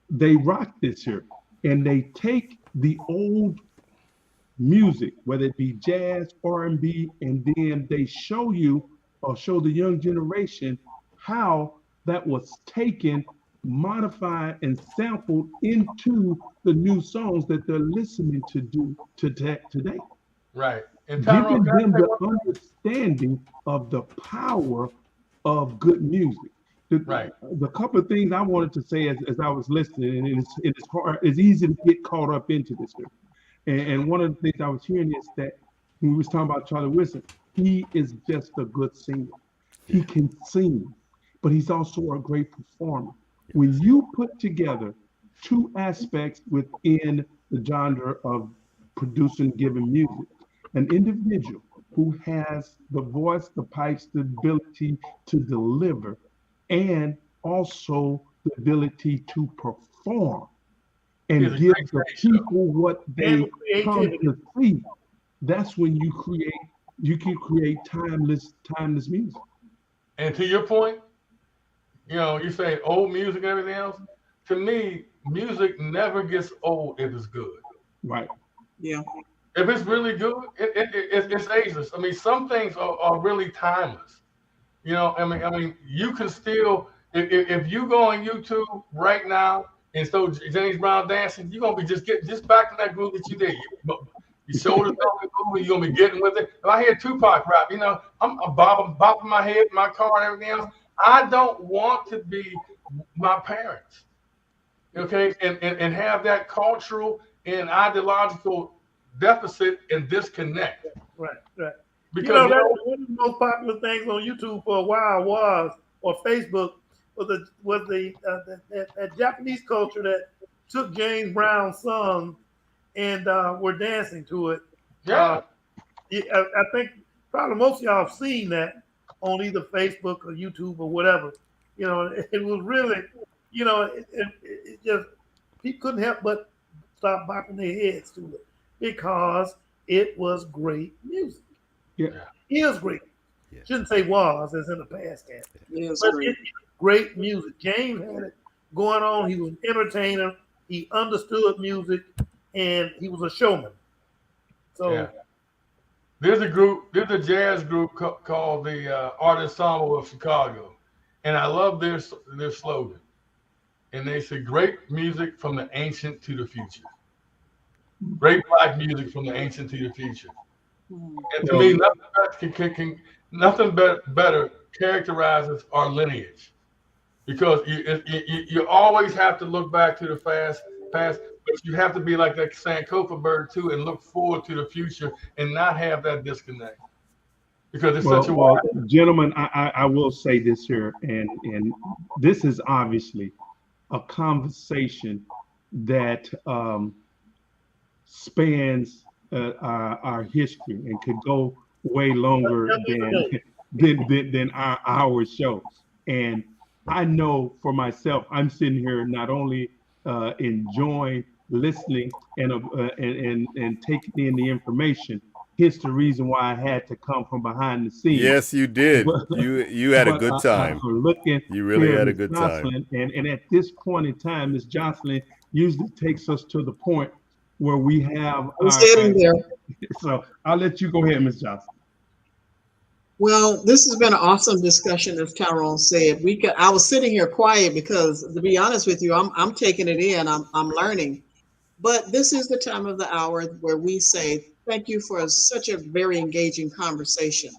they rock this year, and they take the old music, whether it be jazz, R&B, and then they show the young generation how that was taken, modified, and sampled into the new songs that they're listening to today. Right. And giving them the understanding of the power of good music. The couple of things I wanted to say as I was listening, and it's easy to get caught up into this. And one of the things I was hearing is that when we was talking about Charlie Wilson, he is just a good singer. He can sing, but he's also a great performer. When you put together two aspects within the genre of producing, giving music, an individual who has the voice, the pipes, the ability to deliver, and also the ability to perform and give the people what they come to see, that's when you can create timeless music. And to your point, you say old music and everything else. To me, music never gets old if it's good. Right. Yeah. If it's really good, it's ageless. I mean, some things are really timeless. You know, I mean, you can still if you go on YouTube right now and so James Brown dancing, you're gonna be just getting just back in that groove that you did. Your shoulders don't be moving, you're gonna be getting with it. If I hear Tupac rap, you know, I'm bopping my head, my car, and everything else. I don't want to be my parents, okay, and have that cultural and ideological deficit and disconnect. Right, right. You Because know, you that know, one of the most popular things on YouTube for a while was, or Facebook, was that Japanese culture that took James Brown's song and were dancing to it. Uh, yeah, I think probably most of y'all have seen that on either Facebook or YouTube or whatever. You know, it was really, you know, it just people couldn't help but start bopping their heads to it because it was great music. Yeah. It is great. Yeah. Shouldn't say was as in the past tense. Yes, But great. it's great music. James had it going on. He was an entertainer. He understood music, and he was a showman. So yeah. There's a jazz group called the Art Ensemble of Chicago, and I love their slogan. And they say, "Great music from the ancient to the future." Great black music from the ancient to the future. Hmm. And to me, nothing better characterizes our lineage because you always have to look back to the past, but you have to be like that Sankofa bird too and look forward to the future and not have that disconnect because it's such a Well, wide. gentlemen, I will say this here, and this is obviously a conversation that spans our history and could go way longer than our show. And I know for myself, I'm sitting here not only enjoying listening and taking in the information. Hence the reason why I had to come from behind the scenes. Yes, you did. But, You had a good time. Looking You really here, had a Ms. good time. Jocelyn, and at this point in time, Ms. Jocelyn usually takes us to the point where we have I was getting there. so I'll let you go ahead, Ms. Jocelyn. Well, this has been an awesome discussion, as Tyrone said. I was sitting here quiet because, to be honest with you, I'm taking it in. I'm learning. But this is the time of the hour where we say thank you for such a very engaging conversation.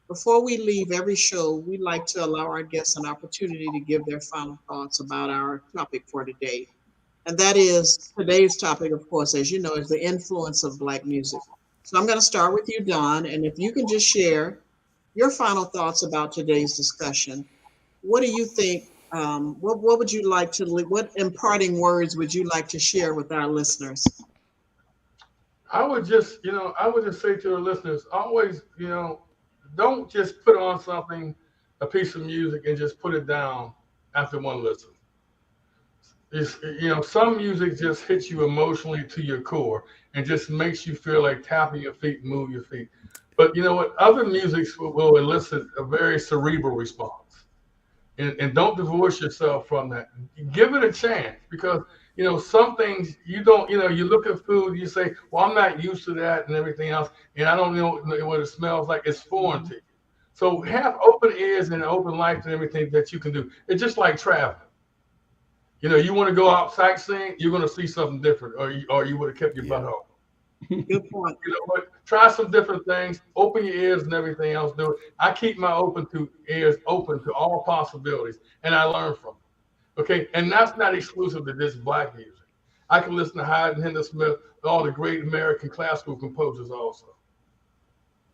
Before we leave every show, we like to allow our guests an opportunity to give their final thoughts about our topic for today. And that is today's topic, of course, as you know, is the influence of Black music. So I'm going to start with you, Don, and if you can just share your final thoughts about today's discussion. What do you think? What would you like to? What imparting words would you like to share with our listeners? I would just say to the listeners, always, don't just put on something, a piece of music, and just put it down after one listen. Some music just hits you emotionally to your core and just makes you feel like tapping your feet, move your feet. But you know what? Other musics will elicit a very cerebral response. And don't divorce yourself from that. Give it a chance because, some things you don't, you look at food, you say, well, I'm not used to that and everything else. And I don't know what it smells like. It's foreign to you. So have open ears and open life and everything that you can do. It's just like traveling. You want to go out sightseeing, you're going to see something different, or you would have kept your butt home. Good point. You know what? Try some different things. Open your ears and everything else. Do it. I keep my ears open to all possibilities, and I learn from it. Okay, and that's not exclusive to this Black music. I can listen to Haydn, Handel Smith, all the great American classical composers also.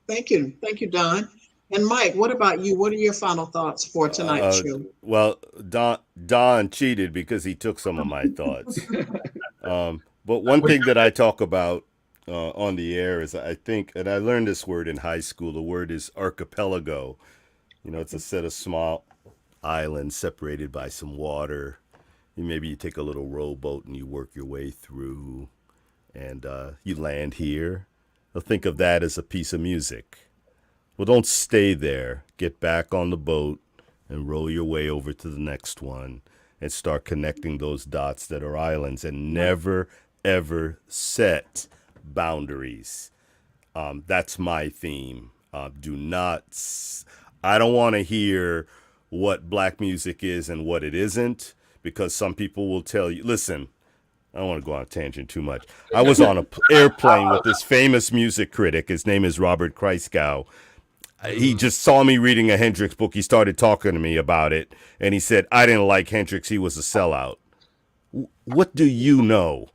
Thank you, Don. And Mike, what about you? What are your final thoughts for tonight's show? Well, Don cheated because he took some of my thoughts. But one thing that I talk about on the air is I think, and I learned this word in high school, the word is archipelago. It's a set of small islands separated by some water. Maybe you take a little rowboat and you work your way through and you land here. I'll think of that as a piece of music. Well, don't stay there. Get back on the boat and row your way over to the next one and start connecting those dots that are islands and never, ever set boundaries. That's my theme. I don't want to hear what black music is and what it isn't, because some people will tell you, listen, I don't want to go on a tangent too much. I was on an airplane with this famous music critic. His name is Robert Kreisgau. He just saw me reading a Hendrix book. He started talking to me about it, and he said, I didn't like Hendrix. He was a sellout. What do you know?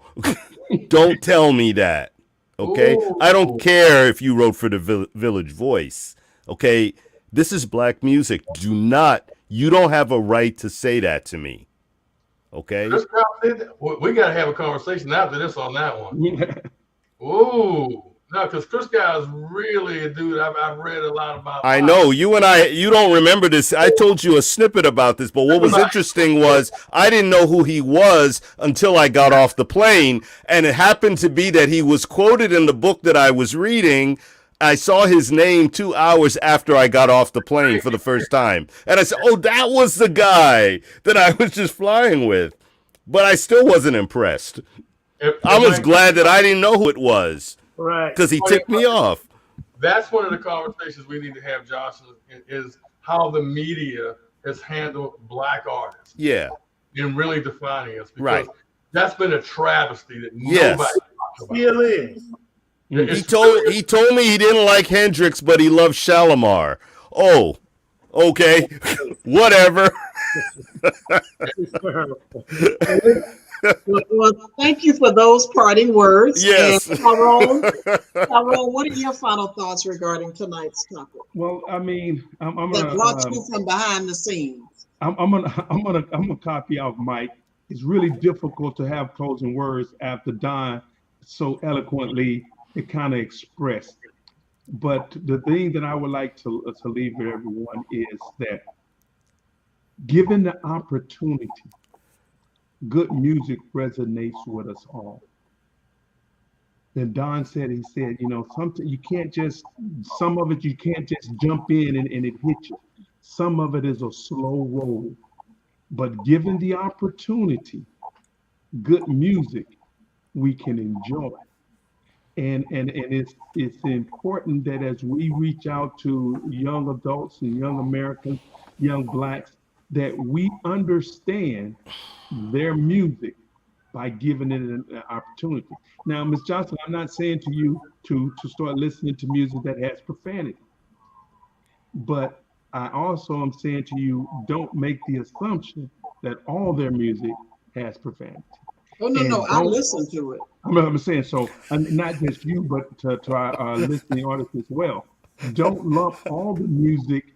Don't tell me that. Okay? Ooh. I don't care if you wrote for the Village Voice. Okay? This is black music. You don't have a right to say that to me. Okay? We got to have a conversation after this on that one. Ooh. No, because Chris Guy is really a dude I've read a lot about. I know you don't remember this. I told you a snippet about this, but what was interesting was I didn't know who he was until I got off the plane. And it happened to be that he was quoted in the book that I was reading. I saw his name 2 hours after I got off the plane for the first time. And I said, oh, that was the guy that I was just flying with. But I still wasn't impressed. I was glad that I didn't know who it was. Right. Because he ticked me off. That's one of the conversations we need to have, Josh, is how the media has handled black artists. Yeah. And really defining us. Because right. That's been a travesty that nobody talks about. Still is. He told me he didn't like Hendrix, but he loved Shalimar. Oh, okay. Whatever. Well, thank you for those parting words. Yes. And Tyrone, what are your final thoughts regarding tonight's topic? Well, I mean, I'm that gonna brought you from behind the scenes. I'm gonna copy off Mike. It's really difficult to have closing words after Don so eloquently it kind of expressed. But the thing that I would like to leave with everyone is that given the opportunity, good music resonates with us all. Then Don said, he said, something some of it you can't just jump in and it hit you. Some of it is a slow roll. But given the opportunity, good music we can enjoy. And it's important that as we reach out to young adults and young Americans, young blacks, that we understand their music by giving it an opportunity. Now, Ms. Johnson, I'm not saying to you to start listening to music that has profanity, but I also am saying to you, don't make the assumption that all their music has profanity. Oh, no, I listen to it. I'm saying, so not just you, but to our listening audience as well. Don't lump all the music.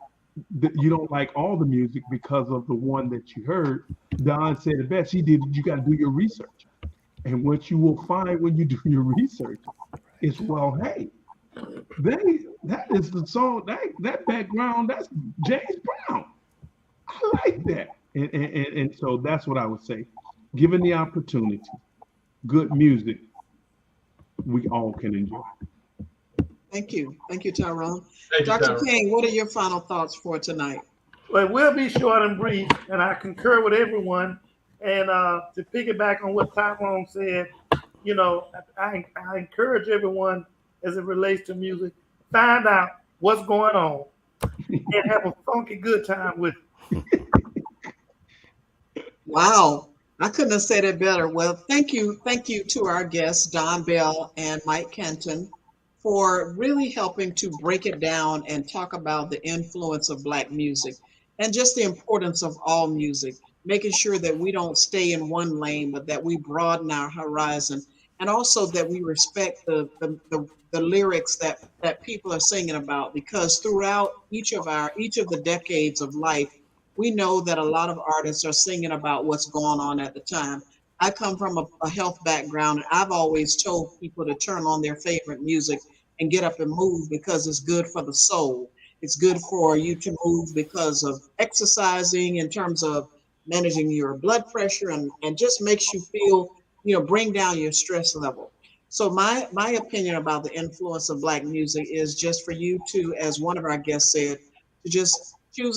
You don't like all the music because of the one that you heard. Don said it best. You got to do your research. And what you will find when you do your research is, well, hey, that is the song, that background, that's James Brown. I like that. And so that's what I would say. Given the opportunity, good music, we all can enjoy. Thank you. Thank you, Tyrone. Thank you, Dr. Tyrone. King, what are your final thoughts for tonight? Well, we'll be short and brief, and I concur with everyone. And to piggyback on what Tyrone said, I encourage everyone as it relates to music, find out what's going on and have a funky good time with it. Wow. I couldn't have said it better. Well, thank you. Thank you to our guests, Don Bell and Mike Kenton, for really helping to break it down and talk about the influence of Black music and just the importance of all music, making sure that we don't stay in one lane, but that we broaden our horizon, and also that we respect the lyrics that people are singing about, because throughout each of the decades of life, we know that a lot of artists are singing about what's going on at the time. I come from a health background, and I've always told people to turn on their favorite music and get up and move, because it's good for the soul. It's good for you to move because of exercising, in terms of managing your blood pressure, and just makes you feel, bring down your stress level. So my opinion about the influence of Black music is just for you to, as one of our guests said, to just choose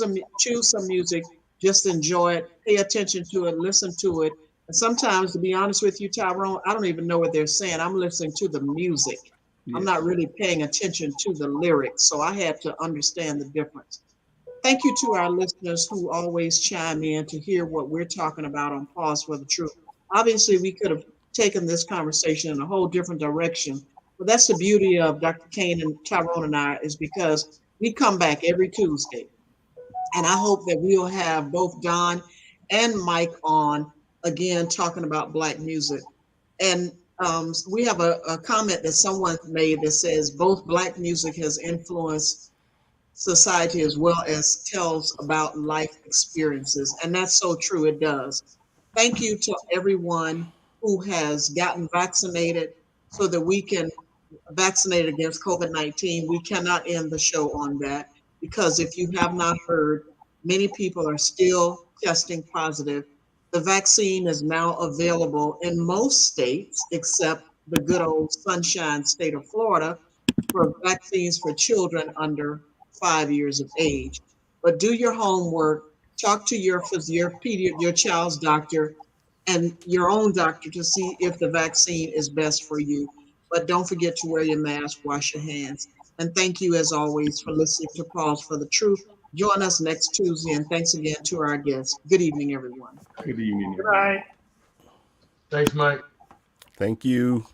some music, just enjoy it, pay attention to it, listen to it. And sometimes, to be honest with you, Tyrone, I don't even know what they're saying. I'm listening to the music. I'm not really paying attention to the lyrics, so I had to understand the difference. Thank you to our listeners who always chime in to hear what we're talking about on Pause for the Truth. Obviously, we could have taken this conversation in a whole different direction, but that's the beauty of Dr. Kane and Tyrone and I, is because we come back every Tuesday. And I hope that we'll have both Don and Mike on again talking about Black music. And we have a comment that someone made that says both Black music has influenced society as well as tells about life experiences. And that's so true, it does. Thank you to everyone who has gotten vaccinated so that we can vaccinate against COVID-19. We cannot end the show on that because if you have not heard, many people are still testing positive. The vaccine is now available in most states except the good old sunshine state of Florida for vaccines for children under 5 years of age. But do your homework, talk to your child's doctor and your own doctor to see if the vaccine is best for you. But don't forget to wear your mask, wash your hands. And thank you, as always, for listening to Pause for the Truth. Join us next Tuesday, and thanks again to our guests. Good evening, everyone. Good evening. Good night. Thanks, Mike. Thank you.